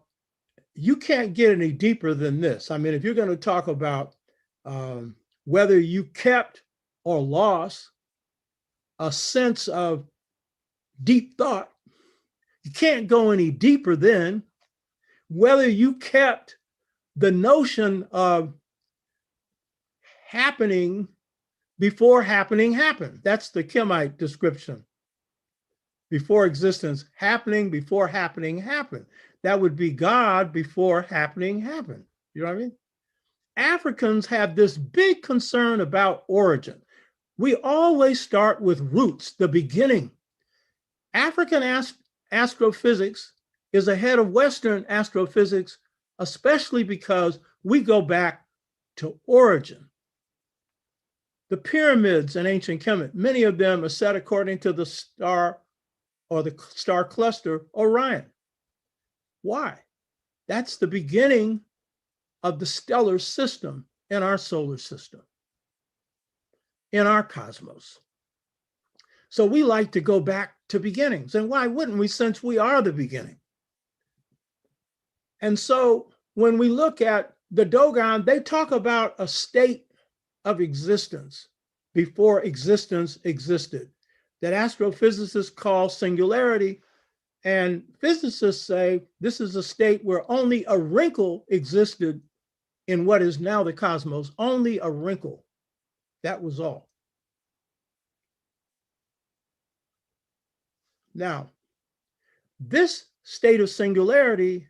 you can't get any deeper than this. I mean, if you're going to talk about whether you kept or lost a sense of deep thought, you can't go any deeper than whether you kept the notion of happening before happening happened. That's the Kemite description. Before existence, happening before happening happened. That would be God before happening happened. You know what I mean? Africans have this big concern about origin. We always start with roots, the beginning. African astrophysics is ahead of Western astrophysics, especially because we go back to origin. The pyramids in ancient Kemet, many of them are set according to the star or the star cluster Orion. Why? That's the beginning of the stellar system in our solar system, in our cosmos. So we like to go back to beginnings. And why wouldn't we, since we are the beginning? And so when we look at the Dogon, they talk about a state of existence before existence existed, that astrophysicists call singularity, And physicists say this is a state where only a wrinkle existed in what is now the cosmos, only a wrinkle. That was all. Now, this state of singularity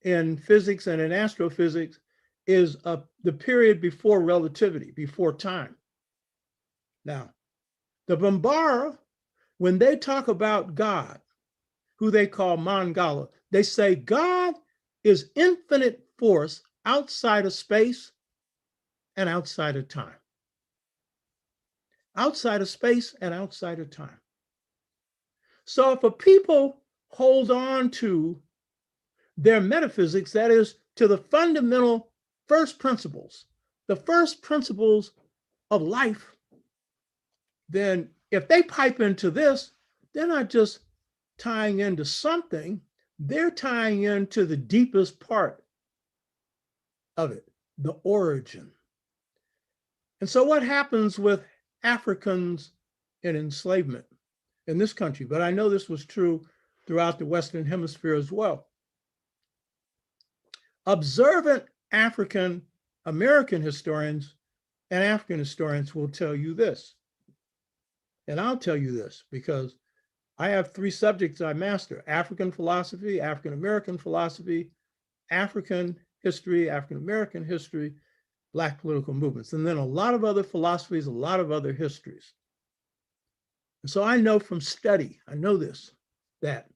in physics and in astrophysics is the period before relativity, before time. Now, the Bambara, when they talk about God, who they call Mangala, they say God is infinite force outside of space and outside of time. Outside of space and outside of time. So if a people hold on to their metaphysics, that is, to the fundamental first principles, the first principles of life, then if they pipe into this, they're not just tying into something, they're tying into the deepest part of it, the origin. And so what happens with Africans in enslavement in this country? But I know this was true throughout the Western Hemisphere as well. Observant African American historians and African historians will tell you this. And I'll tell you this because I have 3 subjects I master: African philosophy, African American philosophy, African history, African American history, Black political movements, and then a lot of other philosophies, a lot of other histories. And so I know from study, I know this, that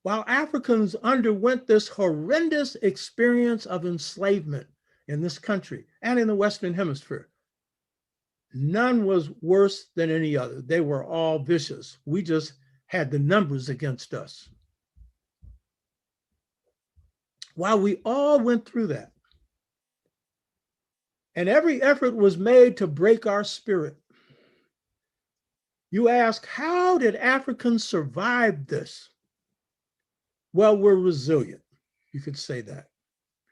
while Africans underwent this horrendous experience of enslavement in this country and in the Western Hemisphere, none was worse than any other. They were all vicious. We just had the numbers against us. While we all went through that, and every effort was made to break our spirit, you ask, how did Africans survive this? Well, we're resilient. You could say that,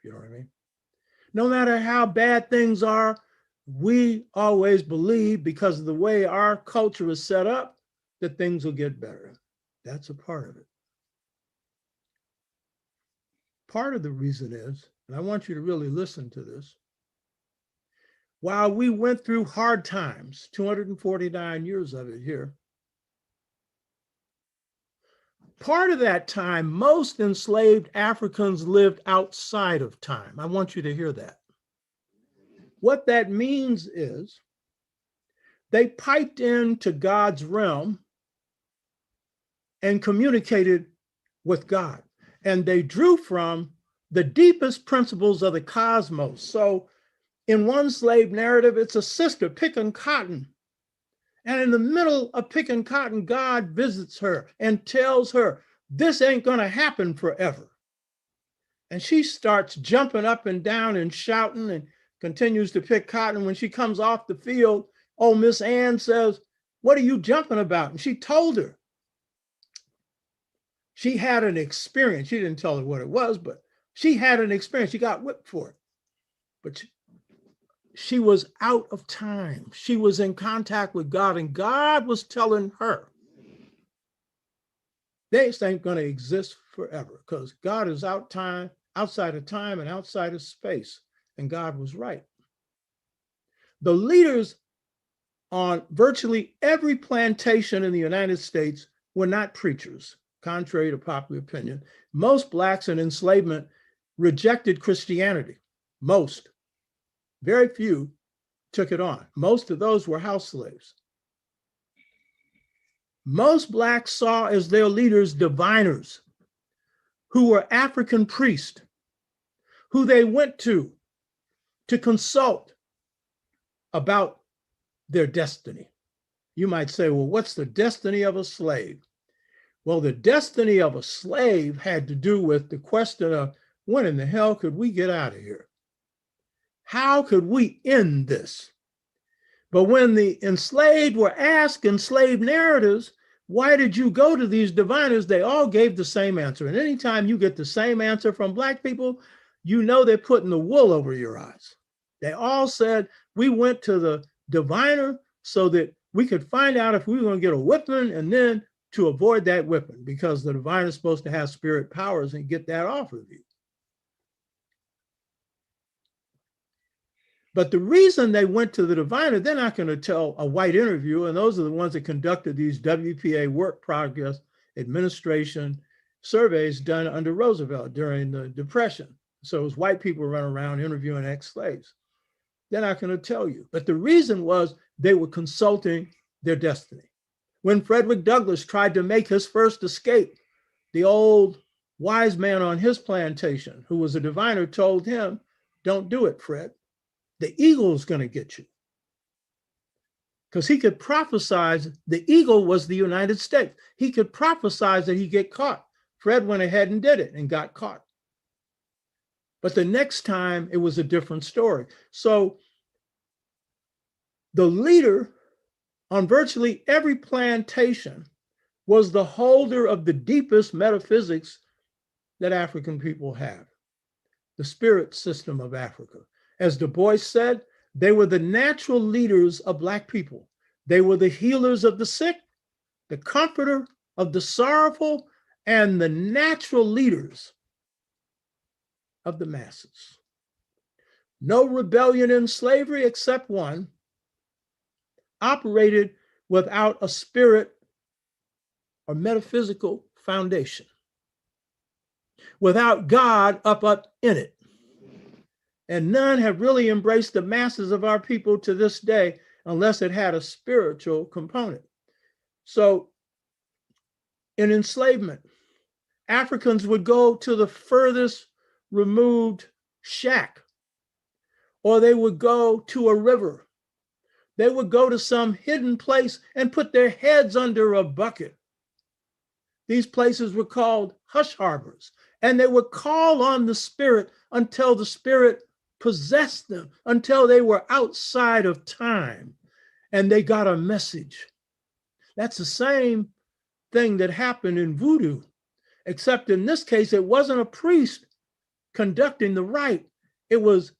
you know what I mean? No matter how bad things are, we always believe, because of the way our culture is set up, that things will get better. That's a part of it. Part of the reason is, and I want you to really listen to this, while we went through hard times, 249 years of it here, part of that time, most enslaved Africans lived outside of time. I want you to hear that. What that means is they piped into God's realm and communicated with God. And they drew from the deepest principles of the cosmos. So in one slave narrative, it's a sister picking cotton. And in the middle of picking cotton, God visits her and tells her, this ain't going to happen forever. And she starts jumping up and down and shouting and continues to pick cotton. When she comes off the field, old Miss Ann says, what are you jumping about? And she told her. She had an experience. She didn't tell her what it was, but she had an experience. She got whipped for it. But she was out of time. She was in contact with God, and God was telling her, they ain't going to exist forever because God is outside of time and outside of space. And God was right. The leaders on virtually every plantation in the United States were not preachers, contrary to popular opinion. Most Blacks in enslavement rejected Christianity. Most. Very few took it on. Most of those were house slaves. Most Blacks saw as their leaders diviners who were African priests, who they went to consult about their destiny. You might say, well, what's the destiny of a slave? Well, the destiny of a slave had to do with the question of when in the hell could we get out of here? How could we end this? But when the enslaved were asked in slave narratives, why did you go to these diviners? They all gave the same answer. And anytime you get the same answer from Black people, you know they're putting the wool over your eyes. They all said, we went to the diviner so that we could find out if we were going to get a whipping and then to avoid that whipping, because the divine is supposed to have spirit powers and get that off of you. But the reason they went to the diviner, they're not going to tell a white interviewer, and those are the ones that conducted these WPA work progress administration surveys done under Roosevelt during the Depression. So it was white people running around interviewing ex-slaves. They're not going to tell you. But the reason was they were consulting their destiny. When Frederick Douglass tried to make his first escape, the old wise man on his plantation, who was a diviner, told him, "Don't do it, Fred. The eagle's going to get you." Because he could prophesize, the eagle was the United States. He could prophesize that he'd get caught. Fred went ahead and did it and got caught. But the next time it was a different story. So the leader on virtually every plantation was the holder of the deepest metaphysics that African people have, the spirit system of Africa. As Du Bois said, they were the natural leaders of Black people. They were the healers of the sick, the comforter of the sorrowful, and the natural leaders of the masses. No rebellion in slavery except one operated without a spirit or metaphysical foundation, without God up in it. And none have really embraced the masses of our people to this day unless it had a spiritual component. So in enslavement, Africans would go to the furthest removed shack, or they would go to a river. They would go to some hidden place and put their heads under a bucket. These places were called hush harbors, and they would call on the spirit until the spirit possessed them, until they were outside of time and they got a message. That's the same thing that happened in voodoo, except in this case, it wasn't a priest conducting the rite. It was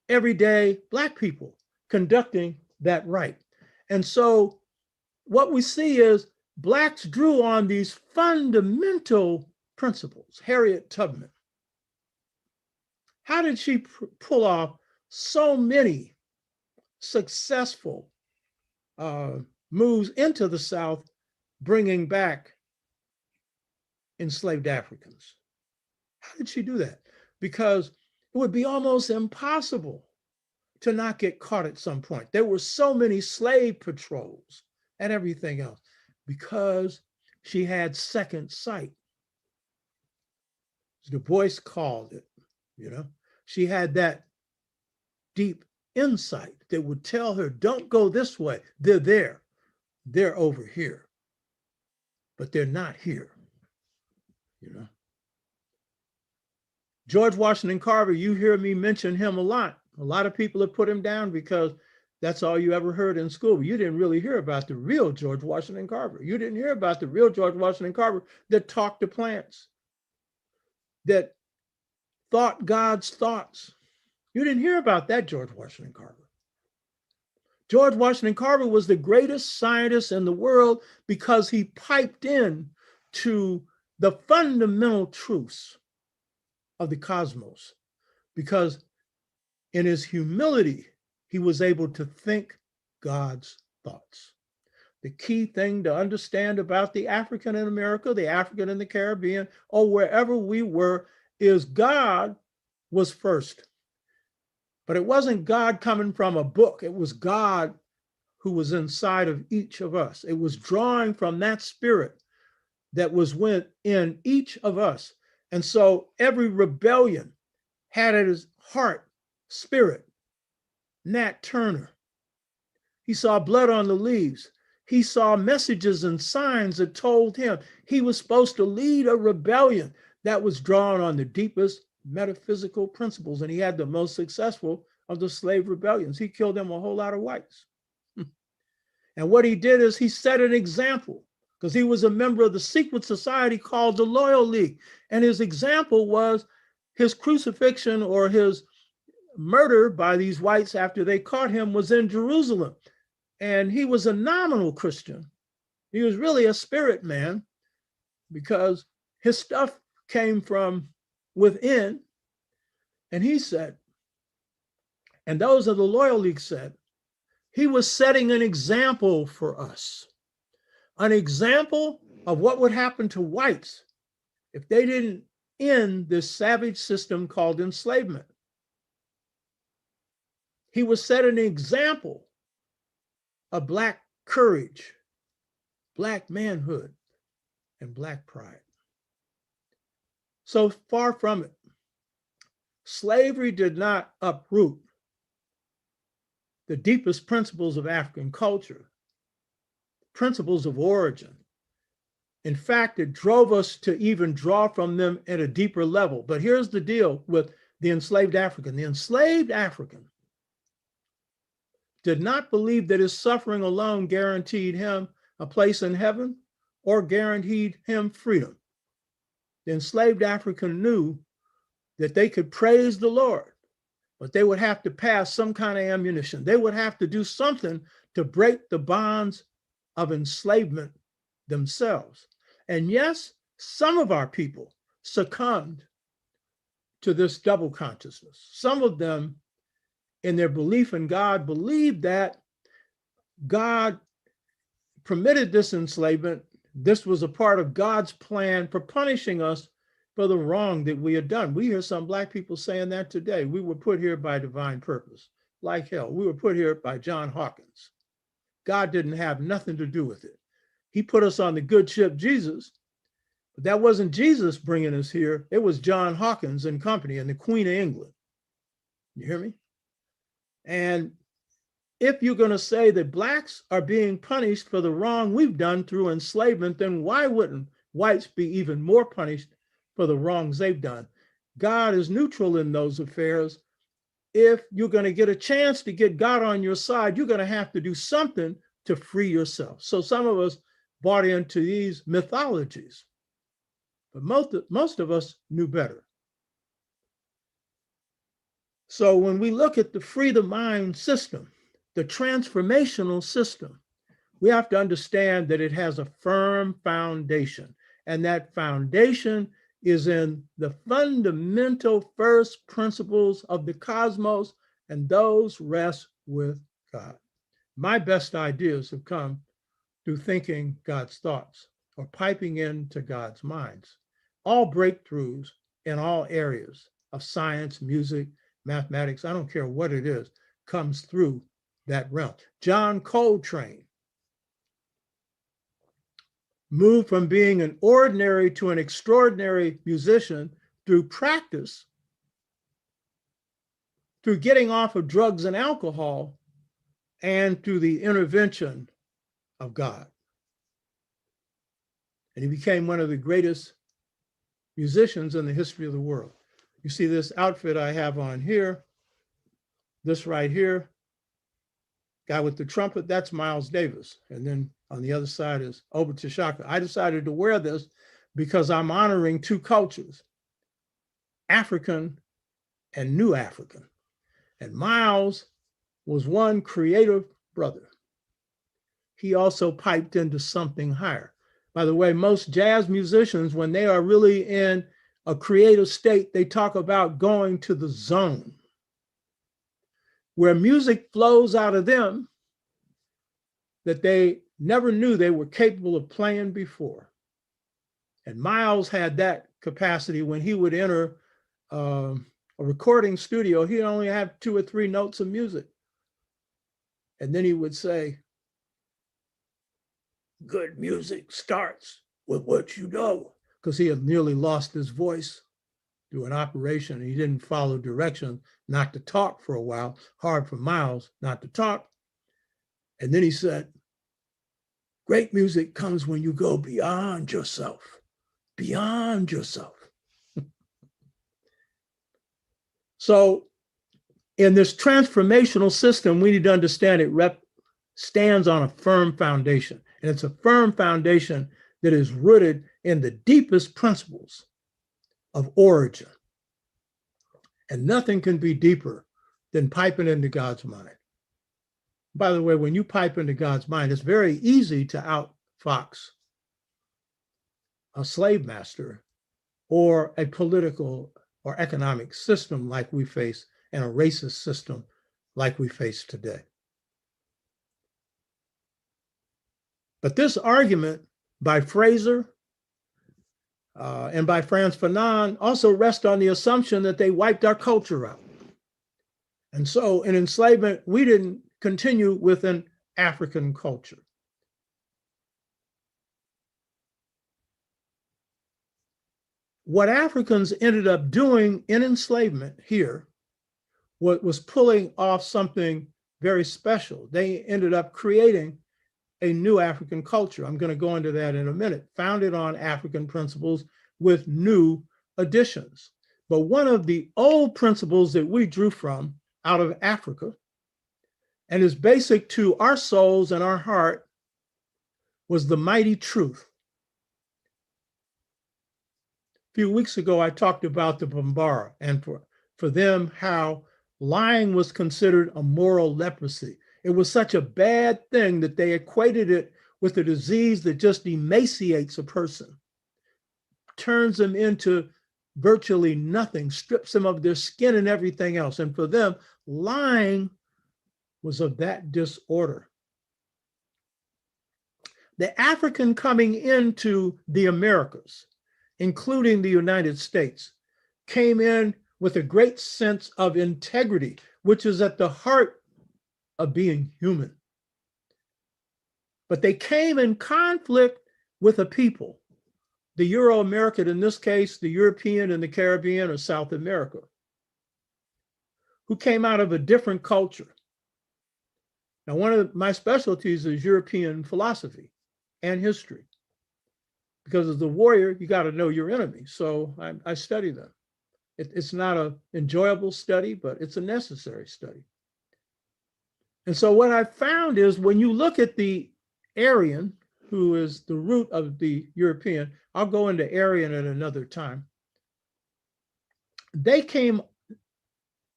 everyday Black people conducting that rite. And so what we see is Blacks drew on these fundamental principles. Harriet Tubman, how did she pull off so many successful moves into the South, bringing back enslaved Africans? How did she do that? Because it would be almost impossible to not get caught at some point. There were so many slave patrols and everything else because she had second sight. Du Bois called it, you know. She had that deep insight that would tell her, don't go this way. They're there. They're over here. But they're not here, you know. George Washington Carver, you hear me mention him a lot. A lot of people have put him down because that's all you ever heard in school. You didn't really hear about the real George Washington Carver. You didn't hear about the real George Washington Carver that talked to plants, that thought God's thoughts. You didn't hear about that George Washington Carver. George Washington Carver was the greatest scientist in the world because he piped in to the fundamental truths of the cosmos, because in his humility, he was able to think God's thoughts. The key thing to understand about the African in America, the African in the Caribbean, or wherever we were, is God was first. But it wasn't God coming from a book. It was God who was inside of each of us. It was drawing from that spirit that was within each of us. And so every rebellion had at his heart spirit. Nat Turner, he saw blood on the leaves. He saw messages and signs that told him he was supposed to lead a rebellion that was drawn on the deepest metaphysical principles. And he had the most successful of the slave rebellions. He killed them a whole lot of whites. And what he did is he set an example, because he was a member of the secret society called the Loyal League. And his example was his crucifixion, or his murder by these whites after they caught him, was in Jerusalem. And he was a nominal Christian. He was really a spirit man. because his stuff came from within. And he said, and those of the Loyal League said, he was setting an example for us, an example of what would happen to whites if they didn't end this savage system called enslavement. He was setting an example of Black courage, Black manhood, and Black pride. So far from it. Slavery did not uproot the deepest principles of African culture, principles of origin. In fact, it drove us to even draw from them at a deeper level. But here's the deal with the enslaved African. The enslaved African did not believe that his suffering alone guaranteed him a place in heaven or guaranteed him freedom. The enslaved African knew that they could praise the Lord, but they would have to pass some kind of ammunition. They would have to do something to break the bonds of enslavement themselves. And yes, some of our people succumbed to this double consciousness. Some of them, in their belief in God, believed that God permitted this enslavement. This was a part of God's plan for punishing us for the wrong that we had done. We hear some Black people saying that today. We were put here by divine purpose, like hell. We were put here by John Hawkins. God didn't have nothing to do with it. He put us on the good ship Jesus, but that wasn't Jesus bringing us here. It was John Hawkins and company and the Queen of England. You hear me? And if you're going to say that Blacks are being punished for the wrong we've done through enslavement, then why wouldn't whites be even more punished for the wrongs they've done? God is neutral in those affairs. If you're going to get a chance to get God on your side, you're going to have to do something to free yourself. So some of us bought into these mythologies, but most of us knew better. So when we look at the free the mind system, the transformational system, we have to understand that it has a firm foundation, and that foundation is in the fundamental first principles of the cosmos, and those rest with God. My best ideas have come through thinking God's thoughts or piping into God's minds. All breakthroughs in all areas of science, music, mathematics, I don't care what it is, comes through that realm. John Coltrane moved from being an ordinary to an extraordinary musician through practice, through getting off of drugs and alcohol, and through the intervention of God. And he became one of the greatest musicians in the history of the world. You see this outfit I have on here, this right here, guy with the trumpet, that's Miles Davis. And then on the other side is Obert Shaka. I decided to wear this because I'm honoring two cultures, African and New African. And Miles was one creative brother. He also piped into something higher. By the way, most jazz musicians, when they are really in a creative state, they talk about going to the zone, where music flows out of them that they never knew they were capable of playing before. And Miles had that capacity. When he would enter a recording studio, he'd only have 2 or 3 notes of music. And then he would say, good music starts with what you know, because he had nearly lost his voice through an operation. He didn't follow directions not to talk for a while. Hard for Miles not to talk. And then he said, great music comes when you go beyond yourself, beyond yourself. So in this transformational system, we need to understand it stands on a firm foundation. And it's a firm foundation that is rooted in the deepest principles of origin. And nothing can be deeper than piping into God's mind. By the way, when you pipe into God's mind, it's very easy to outfox a slave master or a political or economic system like we face and a racist system like we face today. But this argument by Fraser and by Frantz Fanon also rests on the assumption that they wiped our culture out. And so in enslavement, we didn't continue with an African culture. What Africans ended up doing in enslavement here was pulling off something very special. They ended up creating a new African culture. I'm going to go into that in a minute, founded on African principles with new additions. But one of the old principles that we drew from out of Africa and is basic to our souls and our heart was the mighty truth. A few weeks ago, I talked about the Bambara and for them, how lying was considered a moral leprosy. It was such a bad thing that they equated it with a disease that just emaciates a person, turns them into virtually nothing, strips them of their skin and everything else. And for them, lying was of that disorder. The African coming into the Americas, including the United States, came in with a great sense of integrity, which is at the heart of being human. But they came in conflict with a people, the Euro-American, in this case, the European and the Caribbean or South America, who came out of a different culture. Now, one of my specialties is European philosophy and history. Because as a warrior, you got to know your enemy. So I study them. It's not an enjoyable study, but it's a necessary study. And so what I found is when you look at the Aryan, who is the root of the European, I'll go into Aryan at another time. They came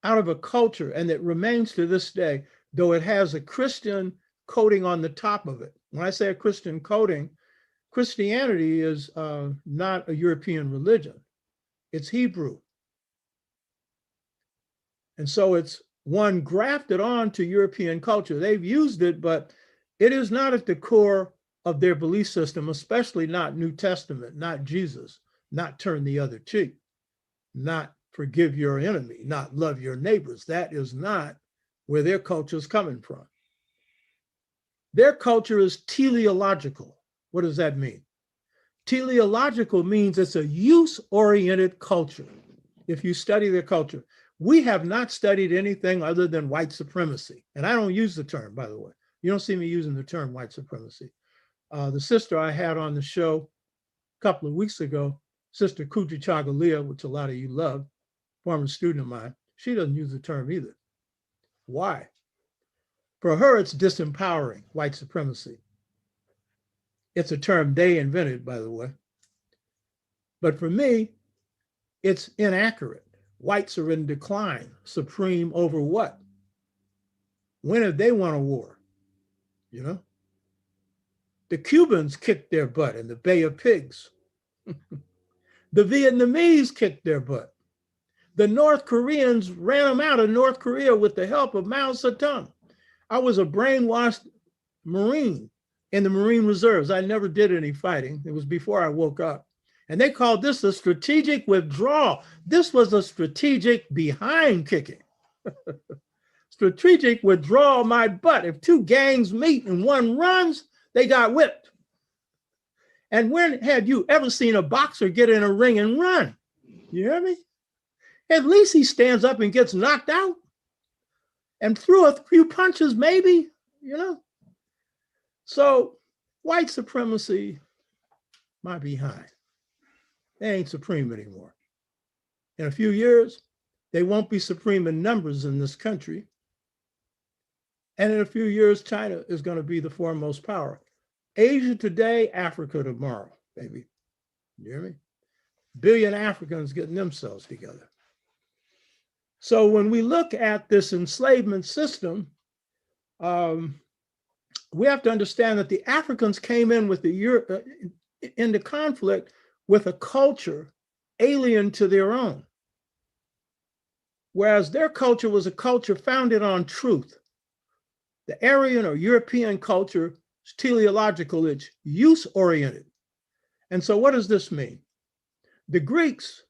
out of a culture, and it remains to this day, though it has a Christian coating on the top of it. When I say a Christian coating, Christianity is not a European religion. It's Hebrew. And so it's one grafted on to European culture. They've used it, but it is not at the core of their belief system, especially not New Testament, not Jesus, not turn the other cheek, not forgive your enemy, not love your neighbors. That is not where their culture is coming from. Their culture is teleological. What does that mean? Teleological means it's a use-oriented culture. If you study their culture, we have not studied anything other than white supremacy. And I don't use the term, by the way. You don't see me using the term white supremacy. The sister I had on the show a couple of weeks ago, Sister Kujichagulia, which a lot of you love, former student of mine, she doesn't use the term either. Why? For her, it's disempowering, white supremacy. It's a term they invented, by the way. But for me, it's inaccurate. Whites are in decline, supreme over what? When have they won a war? You know? The Cubans kicked their butt in the Bay of Pigs. The Vietnamese kicked their butt. The North Koreans ran them out of North Korea with the help of Mao Zedong. I was a brainwashed Marine in the Marine Reserves. I never did any fighting. It was before I woke up. And they called this a strategic withdrawal. This was a strategic behind kicking. Strategic withdrawal my butt. If two gangs meet and one runs, they got whipped. And when have you ever seen a boxer get in a ring and run? You hear me? At least he stands up and gets knocked out and threw a few punches, maybe, you know? So white supremacy, my behind. They ain't supreme anymore. In a few years, they won't be supreme in numbers in this country. And in a few years, China is going to be the foremost power. Asia today, Africa tomorrow, baby. You hear me? Billion Africans getting themselves together. So when we look at this enslavement system, we have to understand that the Africans came in with into conflict with a culture alien to their own. Whereas their culture was a culture founded on truth. The Aryan or European culture is teleological, it's use-oriented. And so what does this mean? The Greeks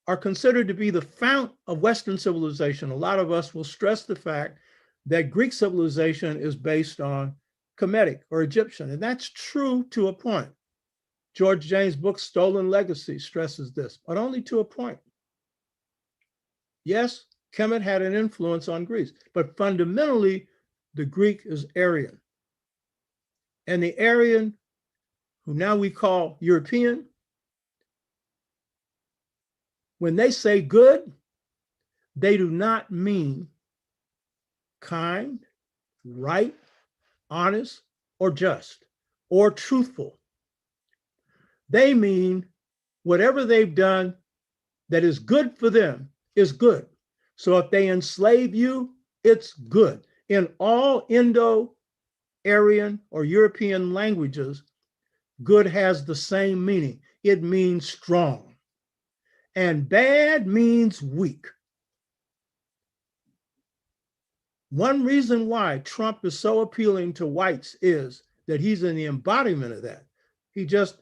are considered to be the fount of Western civilization. A lot of us will stress the fact that Greek civilization is based on Kemetic or Egyptian, and that's true to a point. George James' book, Stolen Legacy, stresses this, but only to a point. Yes, Kemet had an influence on Greece, but fundamentally, the Greek is Aryan. And the Aryan, who now we call European, when they say good, they do not mean kind, right, honest, or just, or truthful. They mean whatever they've done that is good for them is good. So if they enslave you, it's good. In all Indo-Aryan or European languages, good has the same meaning. It means strong. And bad means weak. One reason why Trump is so appealing to whites is that he's in the embodiment of that. He just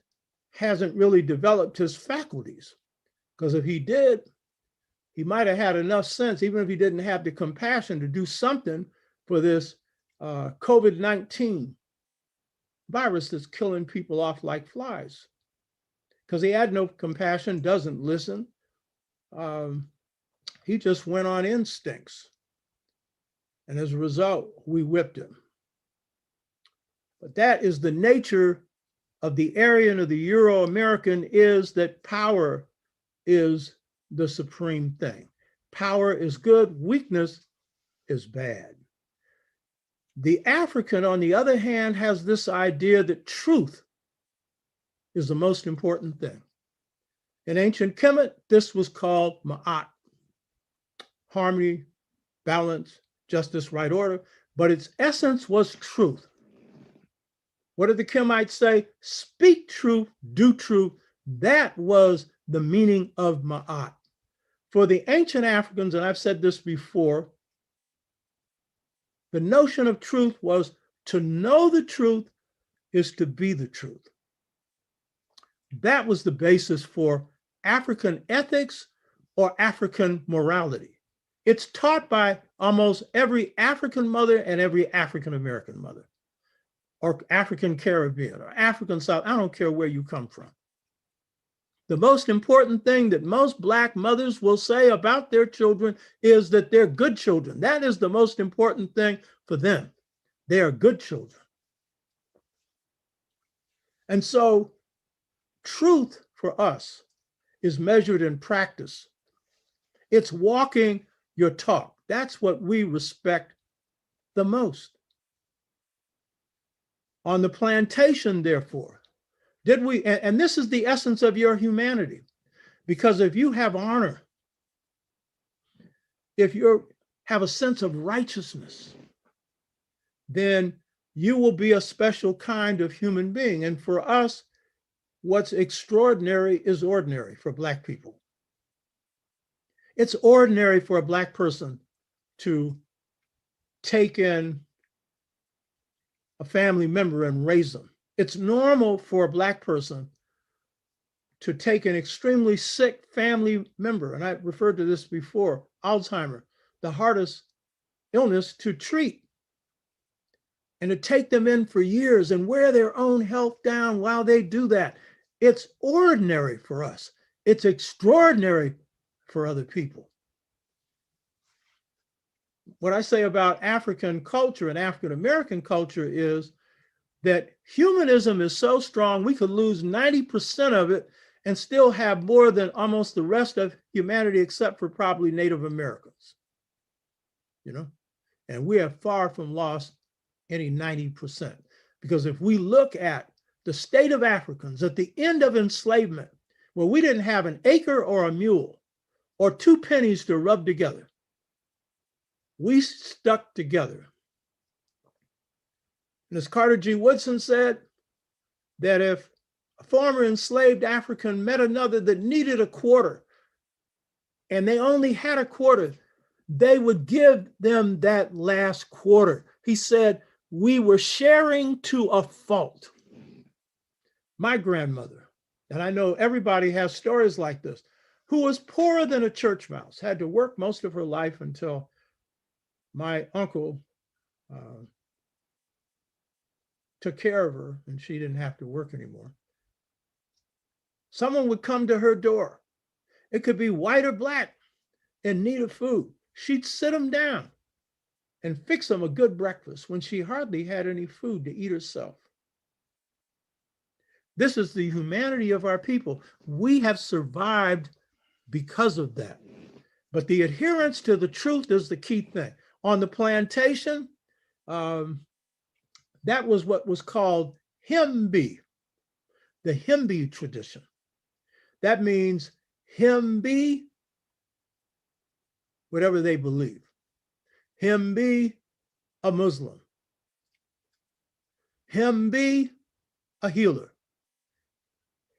hasn't really developed his faculties. Because if he did, he might have had enough sense, even if he didn't have the compassion, to do something for this COVID-19 virus that's killing people off like flies. Because he had no compassion, doesn't listen. He just went on instincts. And as a result, we whipped him. But that is the nature of the Aryan or the Euro-American, is that power is the supreme thing. Power is good, weakness is bad. The African, on the other hand, has this idea that truth is the most important thing. In ancient Kemet, this was called Ma'at, harmony, balance, justice, right order, but its essence was truth. What did the Kemites say? Speak truth, do truth. That was the meaning of Ma'at. For the ancient Africans, and I've said this before, the notion of truth was to know the truth is to be the truth. That was the basis for African ethics or African morality. It's taught by almost every African mother and every African American mother, or African Caribbean, or African South. I don't care where you come from. The most important thing that most Black mothers will say about their children is that they're good children. That is the most important thing for them. They are good children. And so truth for us is measured in practice. It's walking your talk. That's what we respect the most. On the plantation, therefore, did we, and this is the essence of your humanity, because if you have honor, if you have a sense of righteousness, then you will be a special kind of human being. And for us, what's extraordinary is ordinary for Black people. It's ordinary for a Black person to take in a family member and raise them. It's normal for a Black person to take an extremely sick family member, and I referred to this before, Alzheimer, the hardest illness to treat, and to take them in for years and wear their own health down while they do that. It's ordinary for us. It's extraordinary for other people. What I say about African culture and African American culture is that humanism is so strong, we could lose 90% of it and still have more than almost the rest of humanity, except for probably Native Americans, you know? And we have far from lost any 90%. Because if we look at the state of Africans at the end of enslavement, where we didn't have an acre or a mule or 2 pennies to rub together, we stuck together. And as Carter G. Woodson said, that if a former enslaved African met another that needed a quarter, and they only had a quarter, they would give them that last quarter. He said, we were sharing to a fault. My grandmother, and I know everybody has stories like this, who was poorer than a church mouse, had to work most of her life until my uncle took care of her and she didn't have to work anymore. Someone would come to her door. It could be white or black, in need of food. She'd sit them down and fix them a good breakfast when she hardly had any food to eat herself. This is the humanity of our people. We have survived because of that. But the adherence to the truth is the key thing. On the plantation, that was what was called Himbe, the Himbe tradition. That means Himbe, whatever they believe. Himbe, a Muslim. Himbe, a healer.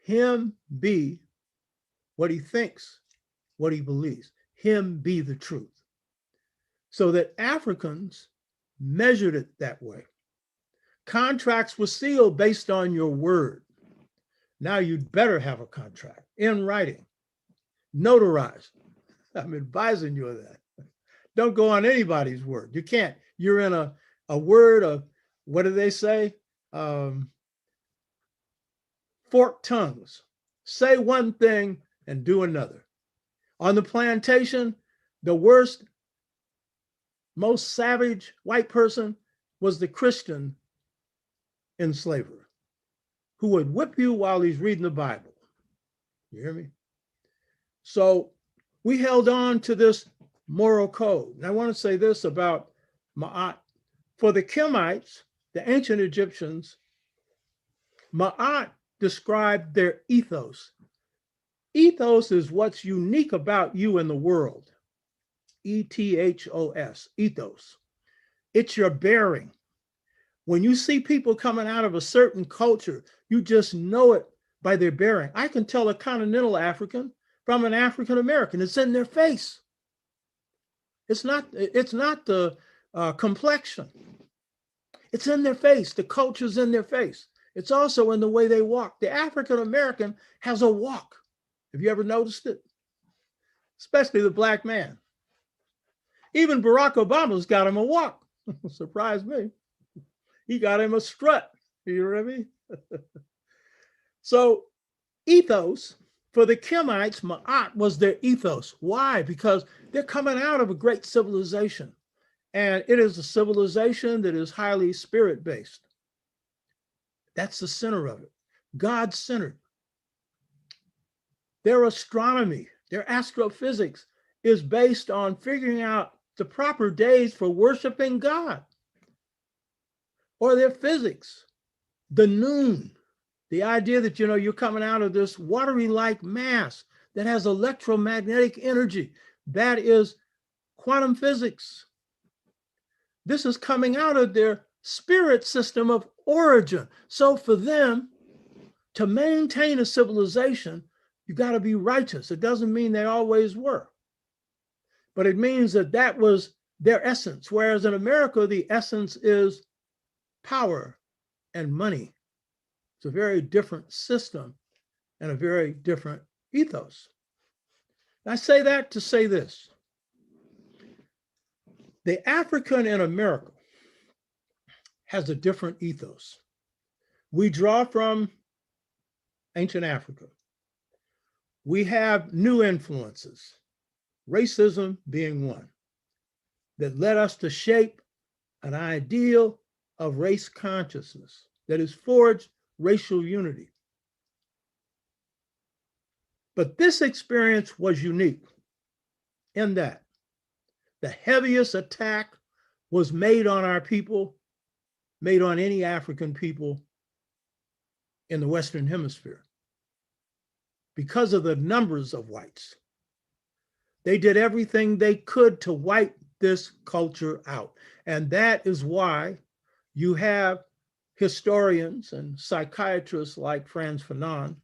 Himbe, what he thinks, what he believes. Himbe the truth. So that Africans measured it that way. Contracts were sealed based on your word. Now you'd better have a contract in writing, notarized. I'm advising you of that. Don't go on anybody's word. You can't. You're in a word of, what do they say? Forked tongues. Say one thing and do another. On the plantation, the worst, most savage white person was the Christian enslaver, who would whip you while he's reading the Bible. You hear me? So we held on to this moral code. And I want to say this about Ma'at. For the Kemites, the ancient Egyptians, Ma'at described their ethos. Ethos is what's unique about you in the world. E-T-H-O-S, ethos. It's your bearing. When you see people coming out of a certain culture, you just know it by their bearing. I can tell a continental African from an African American. It's in their face. It's not the complexion. It's in their face. The culture's in their face. It's also in the way they walk. The African American has a walk. Have you ever noticed it? Especially the black man. Even Barack Obama's got him a walk. Surprised me. He got him a strut. You know what I mean? So ethos, for the Kemites, Ma'at was their ethos. Why? Because they're coming out of a great civilization. And it is a civilization that is highly spirit-based. That's the center of it. God-centered. Their astronomy, their astrophysics is based on figuring out the proper days for worshiping God. Or their physics, the noon, the idea that, you're coming out of this watery-like mass that has electromagnetic energy. That is quantum physics. This is coming out of their spirit system of origin. So for them to maintain a civilization, you got to be righteous. It doesn't mean they always were, but it means that was their essence. Whereas in America, the essence is power and money. It's a very different system and a very different ethos. And I say that to say this. The African in America has a different ethos. We draw from ancient Africa. We have new influences, racism being one, that led us to shape an ideal of race consciousness that has forged racial unity. But this experience was unique in that the heaviest attack was made on our people, made on any African people in the Western Hemisphere because of the numbers of whites. They did everything they could to wipe this culture out. And that is why you have historians and psychiatrists like Frantz Fanon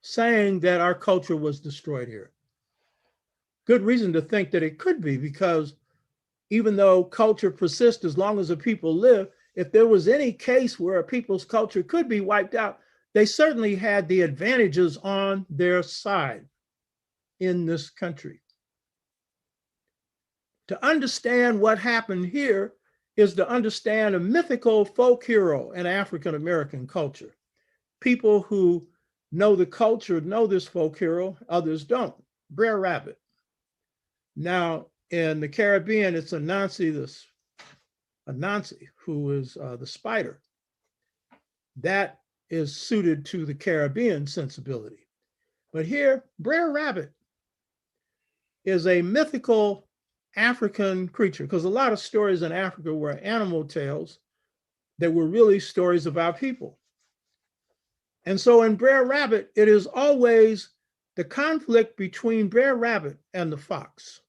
saying that our culture was destroyed here. Good reason to think that it could be, because even though culture persists as long as the people live, if there was any case where a people's culture could be wiped out, they certainly had the advantages on their side in this country. To understand what happened here is to understand a mythical folk hero in African American culture. People who know the culture know this folk hero, others don't. Brer Rabbit. Now, in the Caribbean, it's Anansi, who is the spider. That is suited to the Caribbean sensibility. But here, Brer Rabbit is a mythical African creature, because a lot of stories in Africa were animal tales that were really stories about people. And so in Brer Rabbit, it is always the conflict between Brer Rabbit and the fox.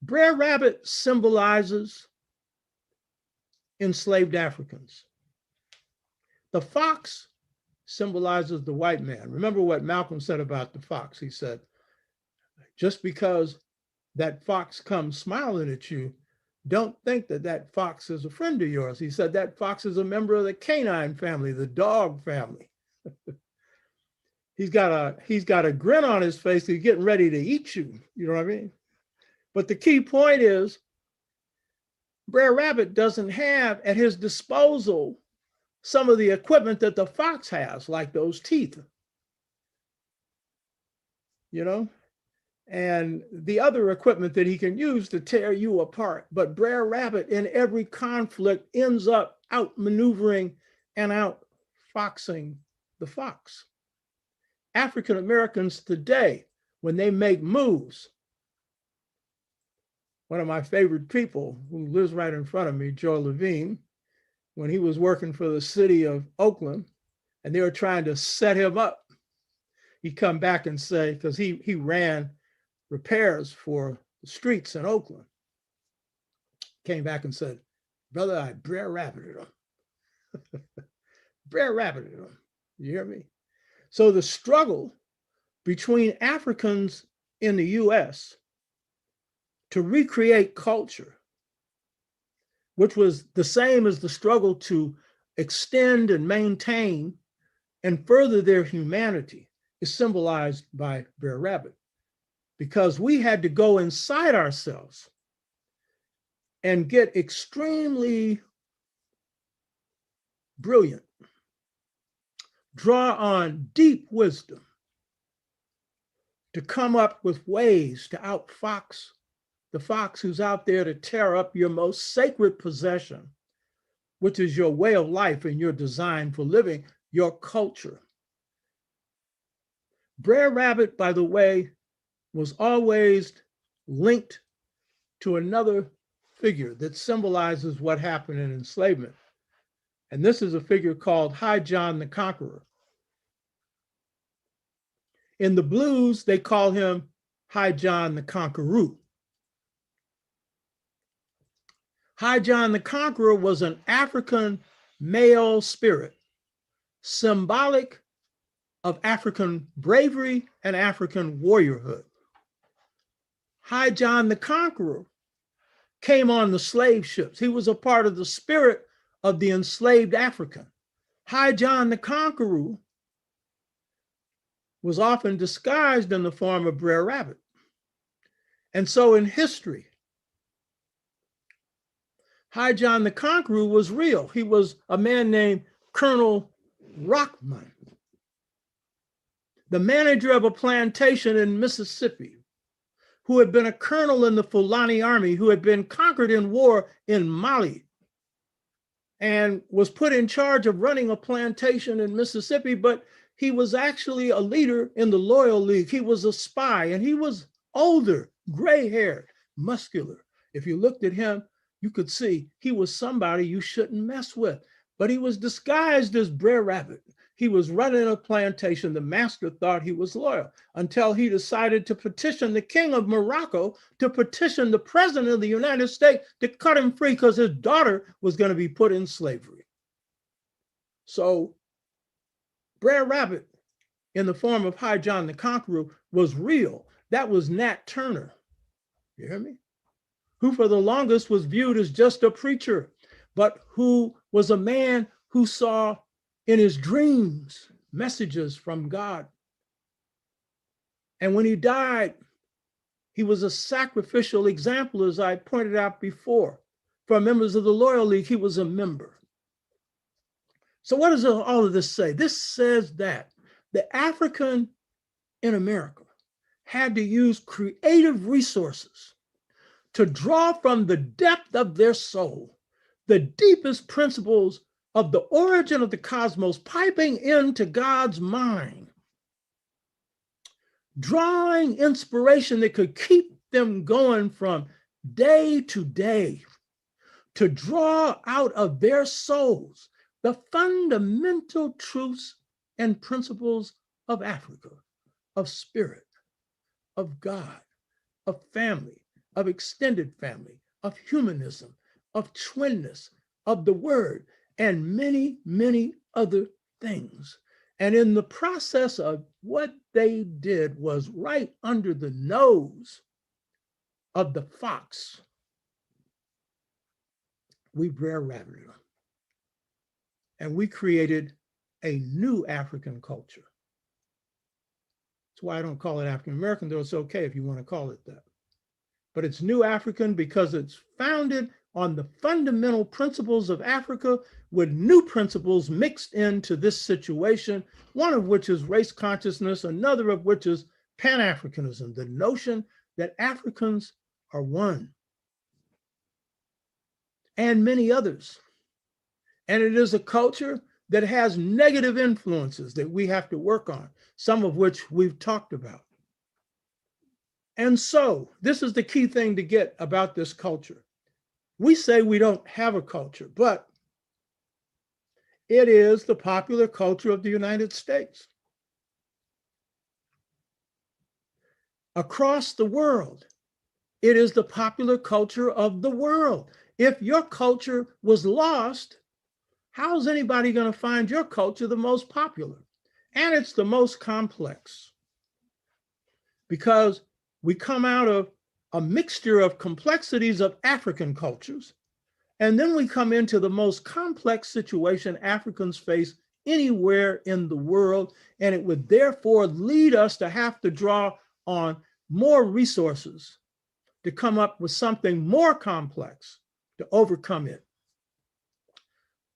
Brer Rabbit symbolizes enslaved Africans. The fox symbolizes the white man. Remember what Malcolm said about the fox. He said, just because that fox comes smiling at you, don't think that that fox is a friend of yours. He said that fox is a member of the canine family, the dog family. He's got a grin on his face. He's getting ready to eat you. You know what I mean? But the key point is, Brer Rabbit doesn't have at his disposal some of the equipment that the fox has, like those teeth, you know, and the other equipment that he can use to tear you apart. But Brer Rabbit in every conflict ends up outmaneuvering and outfoxing the fox. African Americans today, when they make moves, one of my favorite people who lives right in front of me, Joe Levine, when he was working for the city of Oakland and they were trying to set him up, he'd come back and say, because he ran repairs for the streets in Oakland, came back and said, brother, I Brer Rabbited him. Brer Rabbited him. You hear me? So the struggle between Africans in the US to recreate culture, which was the same as the struggle to extend and maintain and further their humanity, is symbolized by Brer Rabbit, because we had to go inside ourselves and get extremely brilliant, draw on deep wisdom to come up with ways to outfox the fox who's out there to tear up your most sacred possession, which is your way of life and your design for living, your culture. Brer Rabbit, by the way, was always linked to another figure that symbolizes what happened in enslavement. And this is a figure called High John the Conqueror. In the blues, they call him High John the Conqueror. High John the Conqueror was an African male spirit, symbolic of African bravery and African warriorhood. High John the Conqueror came on the slave ships. He was a part of the spirit of the enslaved African. High John the Conqueror was often disguised in the form of Brer Rabbit. And so in history, High John the Conqueror was real. He was a man named Colonel Rockman, the manager of a plantation in Mississippi, who had been a colonel in the Fulani army, who had been conquered in war in Mali, and was put in charge of running a plantation in Mississippi, but he was actually a leader in the Loyal League. He was a spy, and he was older, gray-haired, muscular. If you looked at him, you could see he was somebody you shouldn't mess with. But he was disguised as Brer Rabbit. He was running a plantation. The master thought he was loyal until he decided to petition the king of Morocco, to petition the president of the United States to cut him free because his daughter was going to be put in slavery. So Brer Rabbit in the form of High John the Conqueror was real. That was Nat Turner. You hear me? Who for the longest was viewed as just a preacher, but who was a man who saw in his dreams messages from God. And when he died, he was a sacrificial example, as I pointed out before. For members of the Loyal League, he was a member. So what does all of this say? This says that the African in America had to use creative resources to draw from the depth of their soul, the deepest principles of the origin of the cosmos, piping into God's mind, drawing inspiration that could keep them going from day to day, to draw out of their souls the fundamental truths and principles of Africa, of spirit, of God, of family, of extended family, of humanism, of twinness, of the word, and many, many other things. And in the process of what they did was right under the nose of the fox, we Brer Rabbited them. And we created a new African culture. That's why I don't call it African American, though it's okay if you want to call it that. But it's New African because it's founded on the fundamental principles of Africa with new principles mixed into this situation, one of which is race consciousness, another of which is Pan-Africanism, the notion that Africans are one, and many others. And it is a culture that has negative influences that we have to work on, some of which we've talked about. And so this is the key thing to get about this culture. We say we don't have a culture, but it is the popular culture of the United States. Across the world, it is the popular culture of the world. If your culture was lost, how's anybody going to find your culture the most popular? And it's the most complex because we come out of a mixture of complexities of African cultures, and then we come into the most complex situation Africans face anywhere in the world, and it would therefore lead us to have to draw on more resources to come up with something more complex to overcome it.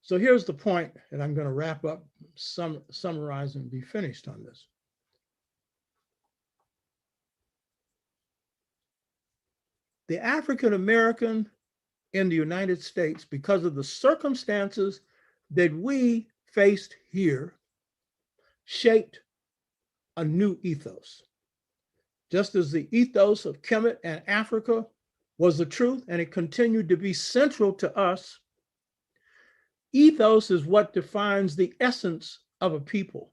So here's the point, and I'm going to wrap up, summarize, and be finished on this. The African American in the United States, because of the circumstances that we faced here, shaped a new ethos. Just as the ethos of Kemet and Africa was the truth, and it continued to be central to us, ethos is what defines the essence of a people.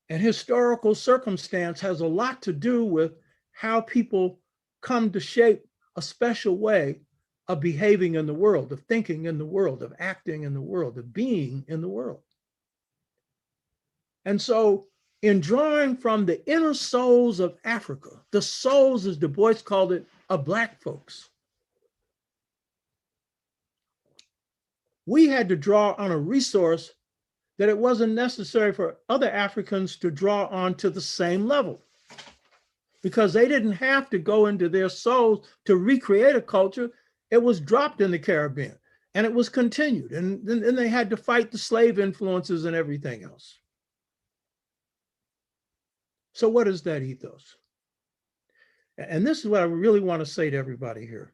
And historical circumstance has a lot to do with how people come to shape a special way of behaving in the world, of thinking in the world, of acting in the world, of being in the world. And so in drawing from the inner souls of Africa, the souls, as Du Bois called it, of Black folks, we had to draw on a resource that it wasn't necessary for other Africans to draw on to the same level, because they didn't have to go into their souls to recreate a culture. It was dropped in the Caribbean and it was continued. And then they had to fight the slave influences and everything else. So what is that ethos? And this is what I really want to say to everybody here.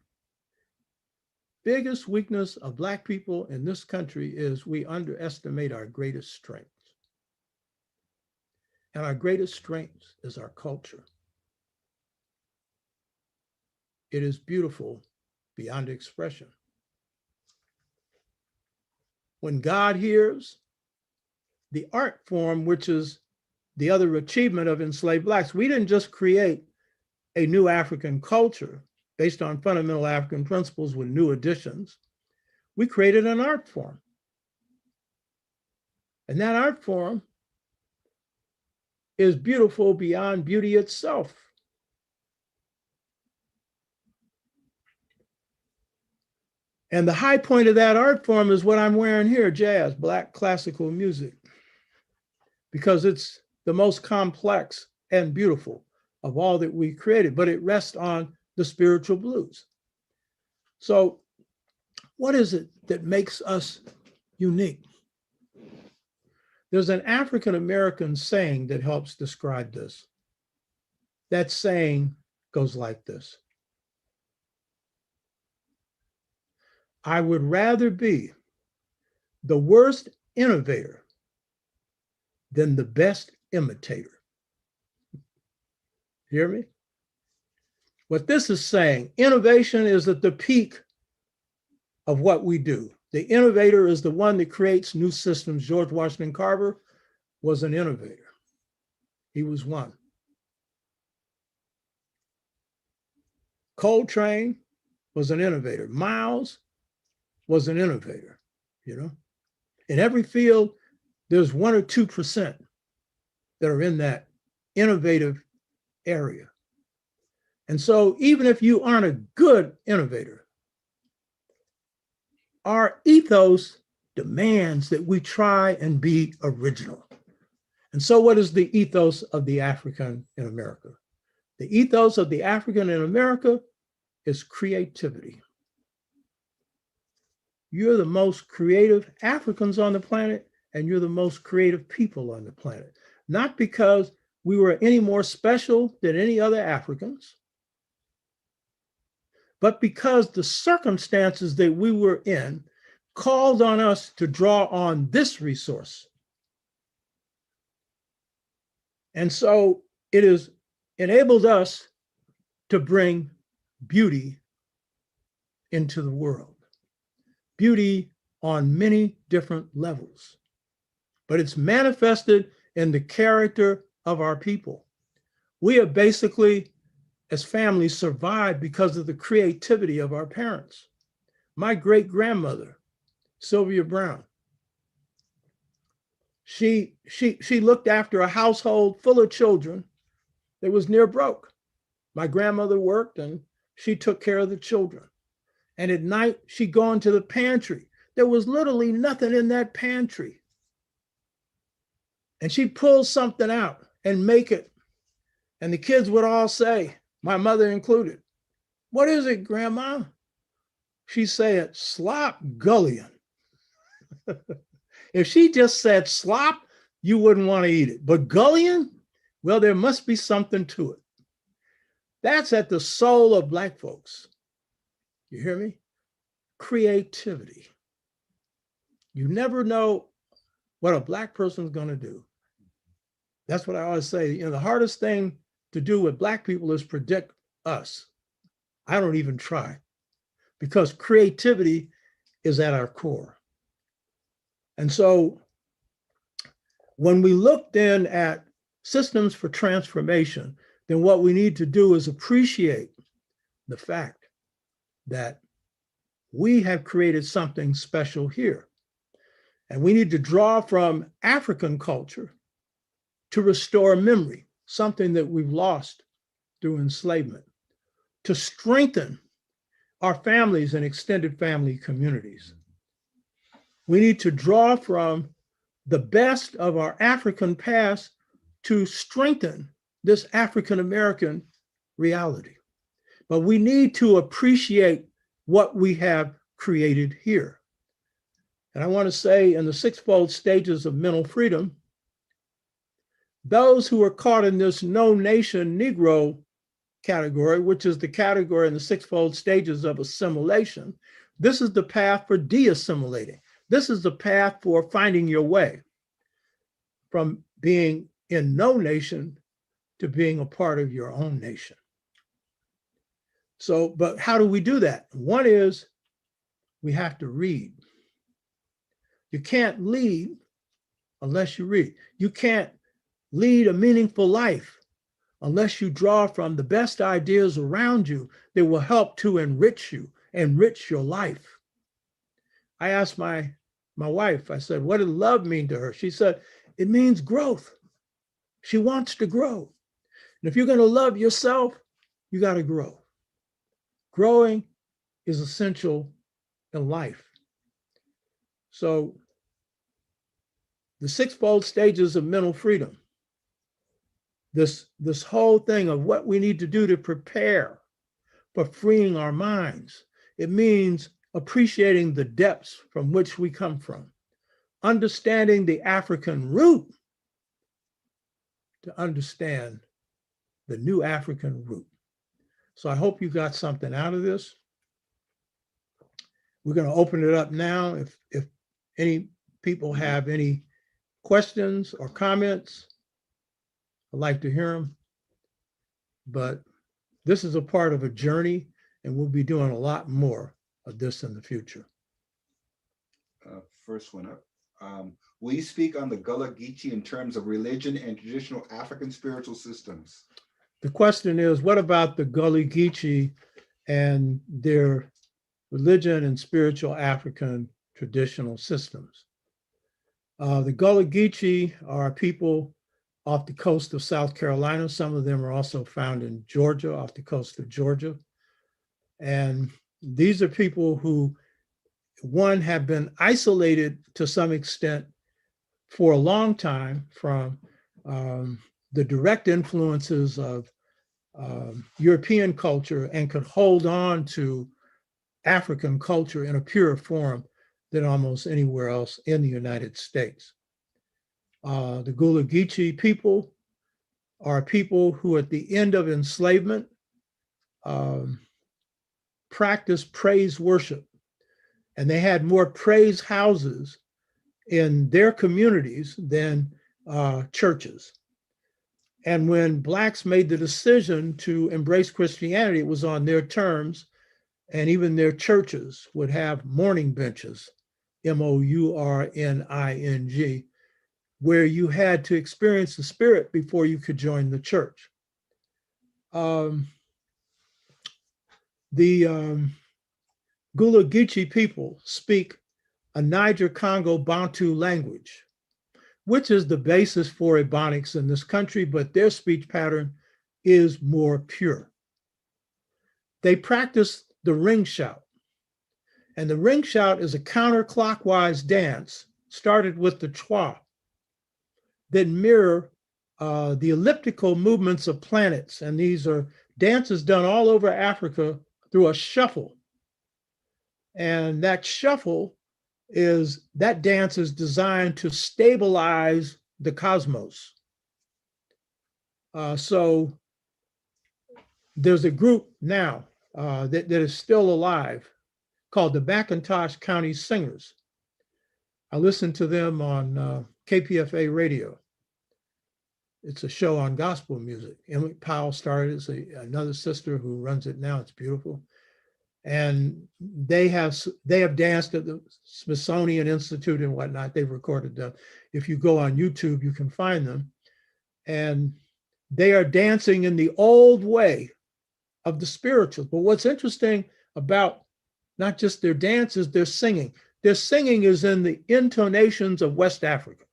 Biggest weakness of Black people in this country is we underestimate our greatest strengths. And our greatest strength is our culture. It is beautiful beyond expression. When God hears, the art form, which is the other achievement of enslaved Blacks, we didn't just create a new African culture based on fundamental African principles with new additions. We created an art form. And that art form is beautiful beyond beauty itself. And the high point of that art form is what I'm wearing here, jazz, Black classical music, because it's the most complex and beautiful of all that we created, but it rests on the spiritual blues. So what is it that makes us unique? There's an African-American saying that helps describe this. That saying goes like this: I would rather be the worst innovator than the best imitator. Hear me? What this is saying, innovation is at the peak of what we do. The innovator is the one that creates new systems. George Washington Carver was an innovator. He was one. Coltrane was an innovator. Miles was an innovator, you know. In every field, there's 1 or 2% that are in that innovative area. And so even if you aren't a good innovator, our ethos demands that we try and be original. And so what is the ethos of the African in America? The ethos of the African in America is creativity. You're the most creative Africans on the planet, and you're the most creative people on the planet. Not because we were any more special than any other Africans, but because the circumstances that we were in called on us to draw on this resource. And so it has enabled us to bring beauty into the world. Beauty on many different levels, but it's manifested in the character of our people. We have basically, as families, survived because of the creativity of our parents. My great-grandmother, Sylvia Brown, she looked after a household full of children that was near broke. My grandmother worked and she took care of the children. And at night, she'd go into the pantry. There was literally nothing in that pantry. And she'd pull something out and make it. And the kids would all say, my mother included, "What is it, Grandma?" She'd say it, "Slop gullion." If she just said slop, you wouldn't want to eat it. But gullion, well, there must be something to it. That's at the soul of Black folks. You hear me? Creativity. You never know what a Black person's going to do. That's what I always say. You know, the hardest thing to do with Black people is predict us. I don't even try, because creativity is at our core. And so when we look then at systems for transformation, then what we need to do is appreciate the fact that we have created something special here. And we need to draw from African culture to restore memory, something that we've lost through enslavement, to strengthen our families and extended family communities. We need to draw from the best of our African past to strengthen this African-American reality. But we need to appreciate what we have created here. And I want to say, in the sixfold stages of mental freedom, those who are caught in this no nation Negro category, which is the category in the sixfold stages of assimilation, this is the path for de-assimilating. This is the path for finding your way from being in no nation to being a part of your own nation. So, but how do we do that? One is we have to read. You can't lead unless you read. You can't lead a meaningful life unless you draw from the best ideas around you that will help to enrich you, enrich your life. I asked my my wife, I said, what did love mean to her? She said, it means growth. She wants to grow. And if you're going to love yourself, you got to grow. Growing is essential in life. So the sixfold stages of mental freedom, this whole thing of what we need to do to prepare for freeing our minds, it means appreciating the depths from which we come from, understanding the African root to understand the new African root. So I hope you got something out of this. We're going to open it up now. If any people have any questions or comments, I'd like to hear them. But this is a part of a journey, and we'll be doing a lot more of this in the future. First one up. Will you speak on the Gullah Geechee in terms of religion and traditional African spiritual systems? The question is, what about the Gullah Geechee and their religion and spiritual African traditional systems? The Gullah Geechee are people off the coast of South Carolina. Some of them are also found in Georgia, off the coast of Georgia. And these are people who, one, have been isolated to some extent for a long time from the direct influences of European culture, and could hold on to African culture in a purer form than almost anywhere else in the United States. The Gullah Geechee people are people who, at the end of enslavement, practiced praise worship. And they had more praise houses in their communities than churches. And when Blacks made the decision to embrace Christianity, it was on their terms, and even their churches would have mourning benches, MOURNING, where you had to experience the Spirit before you could join the church. The Gullah Geechee people speak a Niger-Congo Bantu language, which is the basis for Ebonics in this country, but their speech pattern is more pure. They practice the ring shout. And the ring shout is a counterclockwise dance, started with the chwa, that mirror the elliptical movements of planets. And these are dances done all over Africa through a shuffle. And that shuffle that dance is designed to stabilize the cosmos. So there's a group now that is still alive called the McIntosh County Singers. I listen to them on KPFA radio. It's a show on gospel music. Emily Powell started, it's another sister who runs it now. It's beautiful. And they have danced at the Smithsonian Institute and whatnot. They've recorded them. If you go on YouTube, you can find them. And they are dancing in the old way of the spirituals. But what's interesting about not just their dances, their singing. Their singing is in the intonations of West Africa,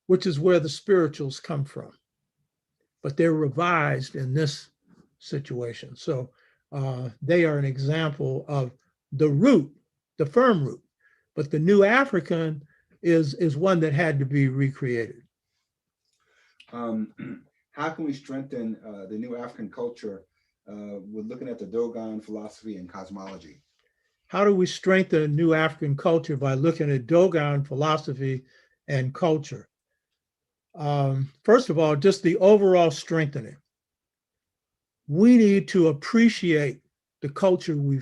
which is where the spirituals come from. But they're revised in this situation. So they are an example of the root, the firm root. But the new African is one that had to be recreated. How can we strengthen the new African culture with looking at the Dogon philosophy and cosmology? How do we strengthen new African culture? By looking at Dogon philosophy and culture. First of all, just the overall strengthening. We need to appreciate the culture we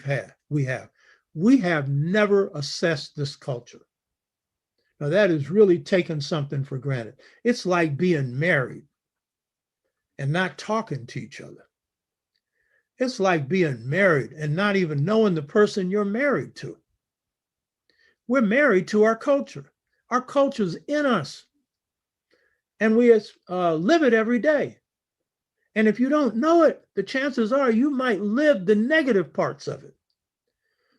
have. We have never assessed this culture. Now that is really taking something for granted. It's like being married and not talking to each other. It's like being married and not even knowing the person you're married to. We're married to our culture. Our culture's in us. And we live it every day. And if you don't know it, the chances are you might live the negative parts of it.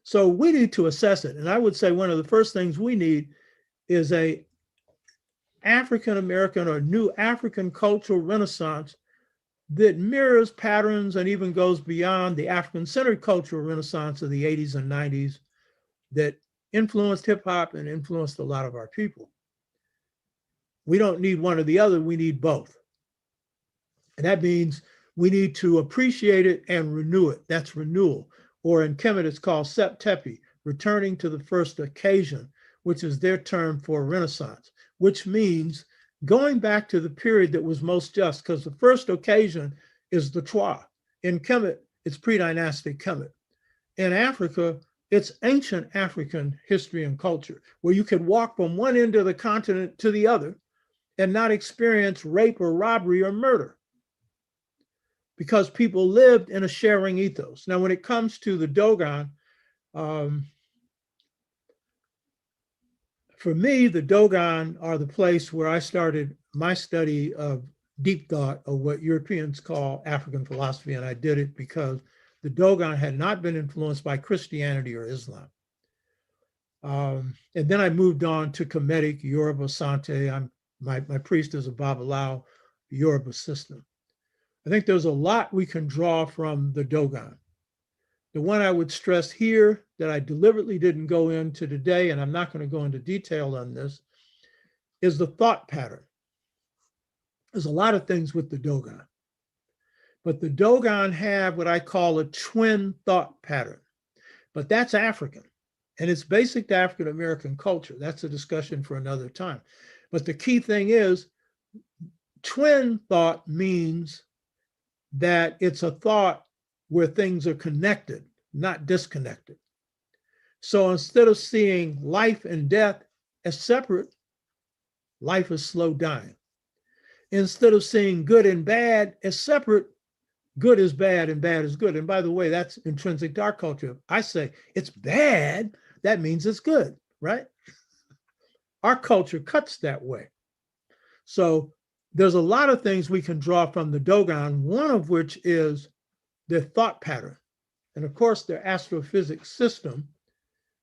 So we need to assess it. And I would say one of the first things we need is a African American or new African cultural renaissance that mirrors patterns and even goes beyond the African-centered cultural renaissance of the 80s and 90s that influenced hip hop and influenced a lot of our people. We don't need one or the other, we need both. And that means we need to appreciate it and renew it. That's renewal. Or in Kemet, it's called Septepi, returning to the first occasion, which is their term for Renaissance, which means going back to the period that was most just, because the first occasion is the Twa. In Kemet, it's pre-dynastic Kemet. In Africa, it's ancient African history and culture, where you could walk from one end of the continent to the other and not experience rape or robbery or murder, because people lived in a sharing ethos. Now, when it comes to the Dogon, for me, the Dogon are the place where I started my study of deep thought of what Europeans call African philosophy. And I did it because the Dogon had not been influenced by Christianity or Islam. And then I moved on to Kemetic, Yoruba, Sante. My priest is a Babalawo, Yoruba system. I think there's a lot we can draw from the Dogon. The one I would stress here that I deliberately didn't go into today, and I'm not going to go into detail on this, is the thought pattern. There's a lot of things with the Dogon, but the Dogon have what I call a twin thought pattern, but that's African, and it's basic to African American culture. That's a discussion for another time. But the key thing is twin thought means that it's a thought where things are connected, not disconnected. So instead of seeing life and death as separate, life is slow dying. Instead of seeing good and bad as separate, good is bad and bad is good. And by the way, that's intrinsic to our culture. I say it's bad, that means it's good, right? Our culture cuts that way. So there's a lot of things we can draw from the Dogon, one of which is their thought pattern. And of course, their astrophysics system,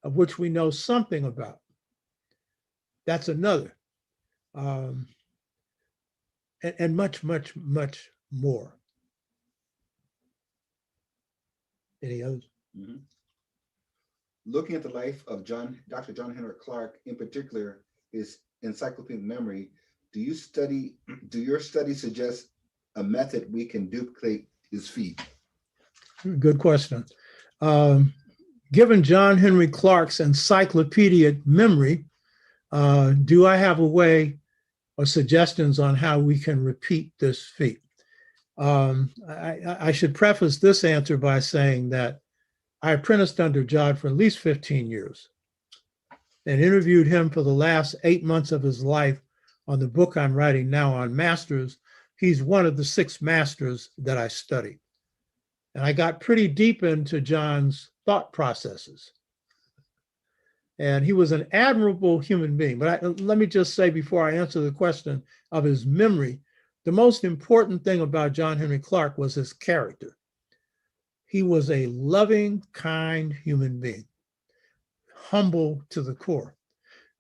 of which we know something about. That's another. And much, much, much more. Any others? Mm-hmm. Looking at the life of Dr. John Henrik Clarke, in particular, his encyclopedic memory, do your study suggest a method we can duplicate his feat? Good question. Given John Henrik Clarke's encyclopedic memory, do I have a way or suggestions on how we can repeat this feat? I should preface this answer by saying that I apprenticed under John for at least 15 years and interviewed him for the last 8 months of his life on the book I'm writing now on masters. He's one of the 6 masters that I studied. And I got pretty deep into John's thought processes. And he was an admirable human being. But let me just say before I answer the question of his memory, the most important thing about John Henrik Clarke was his character. He was a loving, kind human being, humble to the core.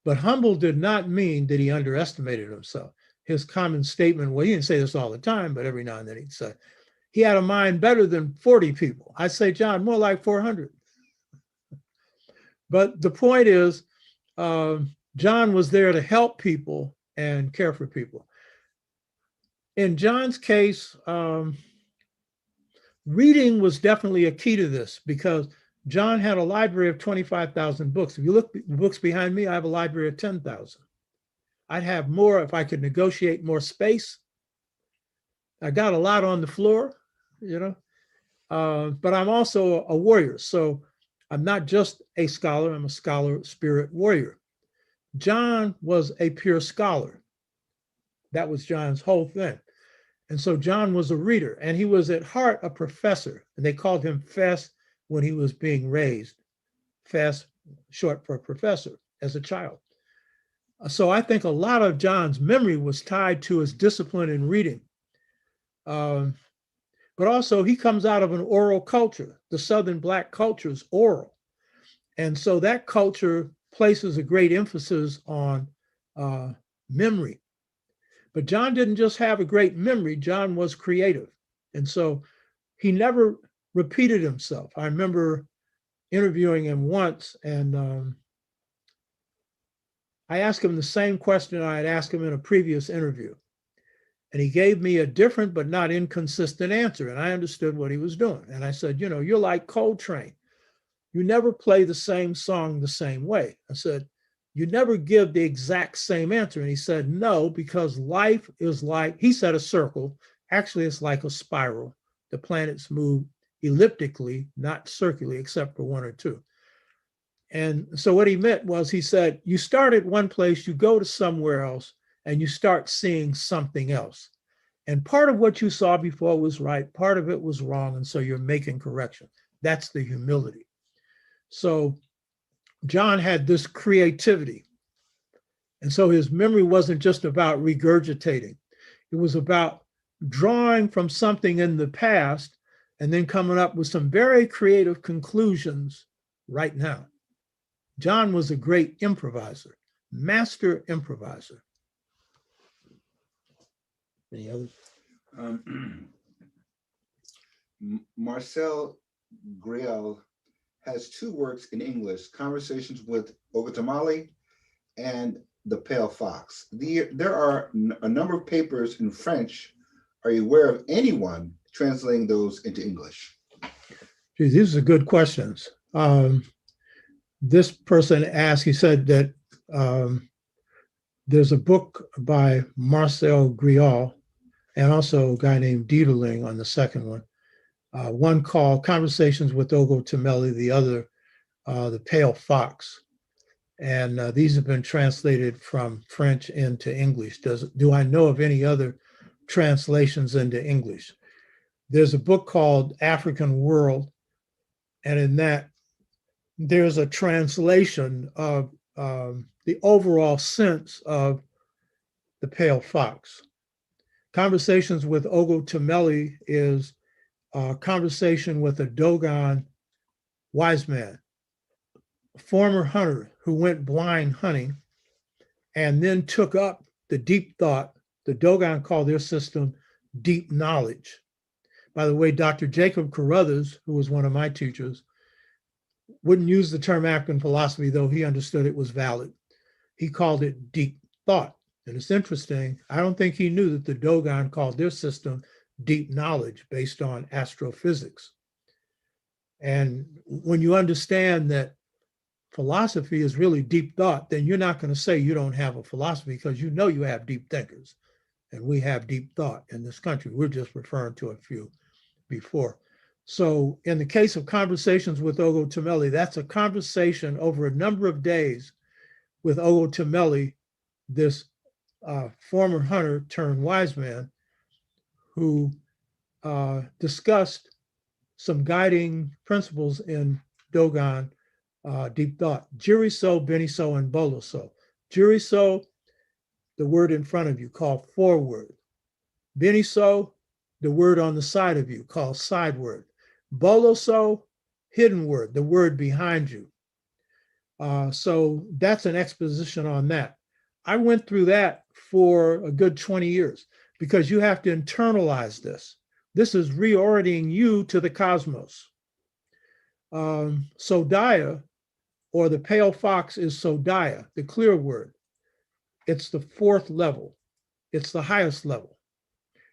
But humble did not mean that he underestimated himself. His common statement, well, he didn't say this all the time, but every now and then he'd say, he had a mind better than 40 people. I'd say, John, more like 400. But the point is, John was there to help people and care for people. In John's case, reading was definitely a key to this because John had a library of 25,000 books. If you look at the books behind me, I have a library of 10,000. I'd have more if I could negotiate more space. I got a lot on the floor, but I'm also a warrior. So I'm not just a scholar, I'm a scholar, spirit, warrior. John was a pure scholar. That was John's whole thing. And so John was a reader, and he was at heart a professor, and they called him Fess when he was being raised. Fess, short for professor, as a child. So I think a lot of John's memory was tied to his discipline in reading. But also he comes out of an oral culture. The Southern Black culture is oral. And so that culture places a great emphasis on memory. But John didn't just have a great memory, John was creative. And so he never repeated himself. I remember interviewing him once, and I asked him the same question I had asked him in a previous interview. And he gave me a different but not inconsistent answer. And I understood what he was doing. And I said, you know, you're like Coltrane. You never play the same song the same way. I said, you never give the exact same answer. And he said, no, because life is like, he said, a circle. Actually, it's like a spiral. The planets move elliptically, not circularly, except for one or two. And so what he meant was, he said, you start at one place, you go to somewhere else, and you start seeing something else. And part of what you saw before was right, part of it was wrong, and so you're making correction. That's the humility. So John had this creativity. And so his memory wasn't just about regurgitating. It was about drawing from something in the past and then coming up with some very creative conclusions right now. John was a great improviser, master improviser. Any others? Marcel Grial has two works in English, Conversations with Ogotamali and The Pale Fox. There are a number of papers in French. Are you aware of anyone translating those into English? Gee, these are good questions. This person asked, he said that there's a book by Marcel Grial and also a guy named Dieterling on the second one called Conversations with Ogotameli, the other, The Pale Fox. And these have been translated from French into English. Do I know of any other translations into English? There's a book called African World, and in that, there's a translation of the overall sense of the pale fox. Conversations with Ogotameli is a conversation with a Dogon wise man, a former hunter who went blind hunting and then took up the deep thought. The Dogon called their system deep knowledge. By the way, Dr. Jacob Carruthers, who was one of my teachers, wouldn't use the term African philosophy, though he understood it was valid. He called it deep thought. And it's interesting, I don't think he knew that the Dogon called their system deep knowledge based on astrophysics. And when you understand that philosophy is really deep thought, then you're not going to say you don't have a philosophy, because you know you have deep thinkers. And we have deep thought in this country. We're just referring to a few before. So in the case of Conversations with Ogotameli, that's a conversation over a number of days with Ogotameli, this former hunter turned wise man, who discussed some guiding principles in Dogon deep thought. Jiriso, Beniso, and Boloso. Jiriso, the word in front of you, called forward. Beniso, the word on the side of you, called sideward. Boloso, hidden word, the word behind you. So that's an exposition on that. I went through that for a good 20 years because you have to internalize this. This is reorienting you to the cosmos. Sodaya, or the pale fox, is Sodaya, the clear word. It's the fourth level. It's the highest level.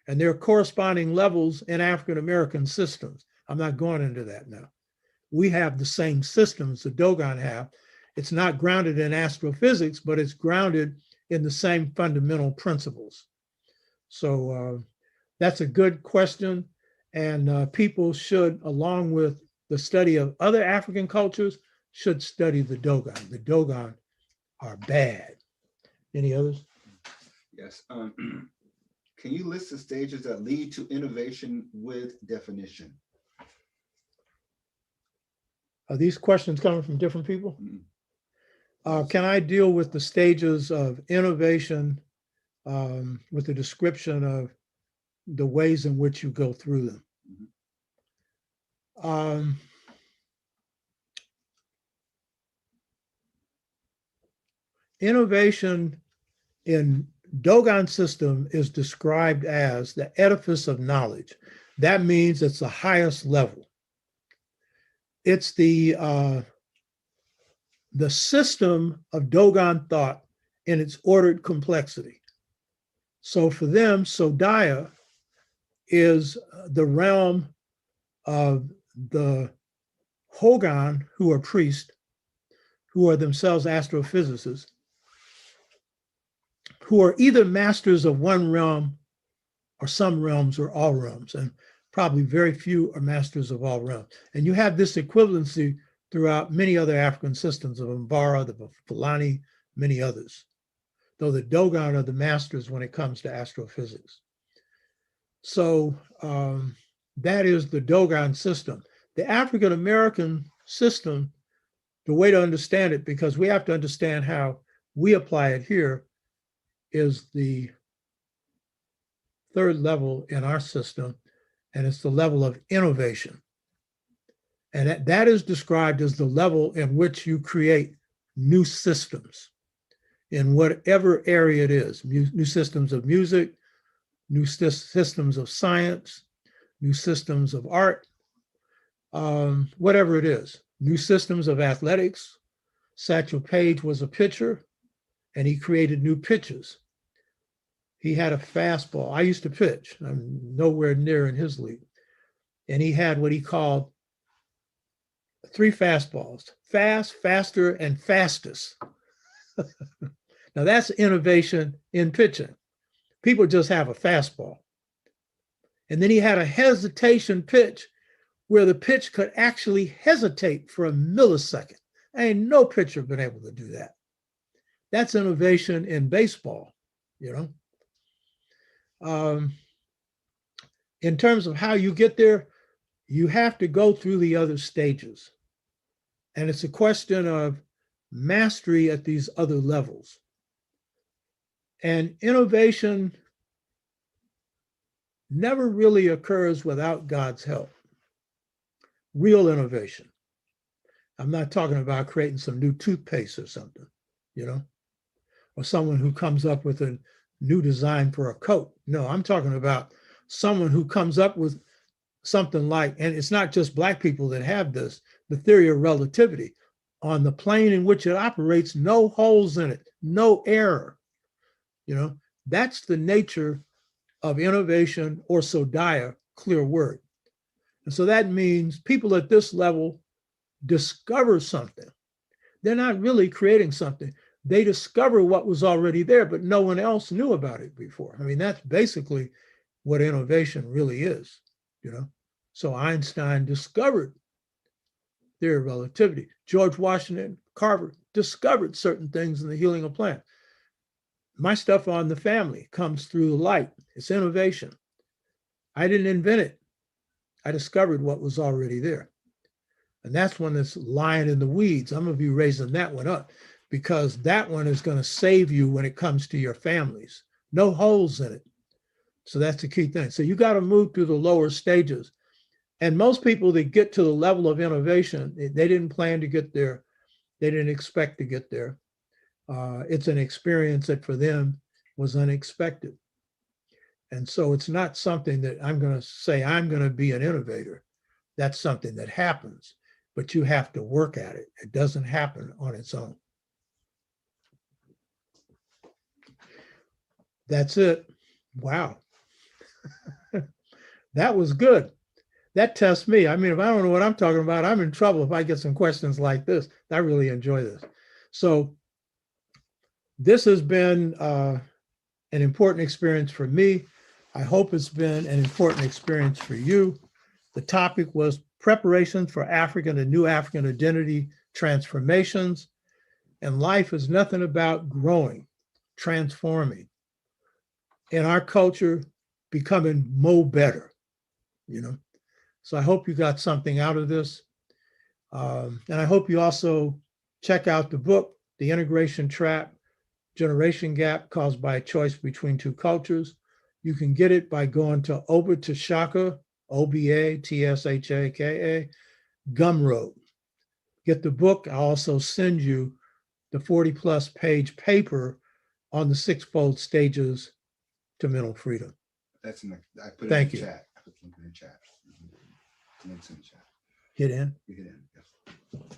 And there are corresponding levels in African American systems. I'm not going into that now. We have the same systems the Dogon have. It's not grounded in astrophysics, but it's grounded in the same fundamental principles. So that's a good question. And people should, along with the study of other African cultures, should study the Dogon. The Dogon are bad. Any others? Yes. Can you list the stages that lead to innovation with definition? Are these questions coming from different people? Mm-hmm. Can I deal with the stages of innovation with the description of the ways in which you go through them? Mm-hmm. innovation in Dogon system is described as the edifice of knowledge. That means it's the highest level. It's the system of Dogon thought in its ordered complexity. So for them, Sodaya is the realm of the Hogan, who are priests, who are themselves astrophysicists, who are either masters of one realm or some realms or all realms, and probably very few are masters of all realms. And you have this equivalency throughout many other African systems of Mbara, the Fulani, many others, though the Dogon are the masters when it comes to astrophysics. So that is the Dogon system. The African-American system, the way to understand it, because we have to understand how we apply it here, is the third level in our system, and it's the level of innovation. And that is described as the level in which you create new systems in whatever area it is, new systems of music, new systems of science, new systems of art, whatever it is, new systems of athletics. Satchel Paige was a pitcher, and he created new pitches. He had a fastball. I used to pitch. I'm nowhere near in his league. And he had what he called 3 fastballs: fast, faster, and fastest. Now that's innovation in pitching. People just have a fastball. And then he had a hesitation pitch where the pitch could actually hesitate for a millisecond. Ain't no pitcher been able to do that. That's innovation in baseball, you know. In terms of how you get there, you have to go through the other stages. And it's a question of mastery at these other levels. And innovation never really occurs without God's help. Real innovation. I'm not talking about creating some new toothpaste or something, you know, or someone who comes up with a new design for a coat. No, I'm talking about someone who comes up with something like, and it's not just Black people that have this, the theory of relativity. On the plane in which it operates, no holes in it, no error. You know, that's the nature of innovation, or Sodaya, clear word. And so that means people at this level discover something. They're not really creating something. They discover what was already there, but no one else knew about it before. I mean, that's basically what innovation really is, you know. So Einstein discovered theory of relativity. George Washington Carver discovered certain things in the healing of plants. My stuff on the family comes through the light. It's innovation. I didn't invent it. I discovered what was already there. And that's one that's lying in the weeds. I'm going to be raising that one up, because that one is going to save you when it comes to your families. No holes in it. So that's the key thing. So you got to move through the lower stages. And most people that get to the level of innovation, they didn't plan to get there. They didn't expect to get there. It's an experience that for them was unexpected. And so it's not something that I'm going to say, I'm going to be an innovator. That's something that happens, but you have to work at it. It doesn't happen on its own. That's it. Wow. That was good. That tests me. I mean, if I don't know what I'm talking about, I'm in trouble if I get some questions like this. I really enjoy this. So this has been an important experience for me. I hope it's been an important experience for you. The topic was preparations for African and new African identity transformations. And life is nothing about growing, transforming. In our culture, becoming more better, you know. So I hope you got something out of this. And I hope you also check out the book, The Integration Trap, Generation Gap Caused by a Choice Between Two Cultures. You can get it by going to Obatshaka, Obatshaka, Gumroad. Get the book. I'll also send you the 40-plus page paper on the sixfold stages to mental freedom. That's in the, I put it in Thank the you. chat. I put the link in the chat. Links in the chat. Hit in. You hit in, yes.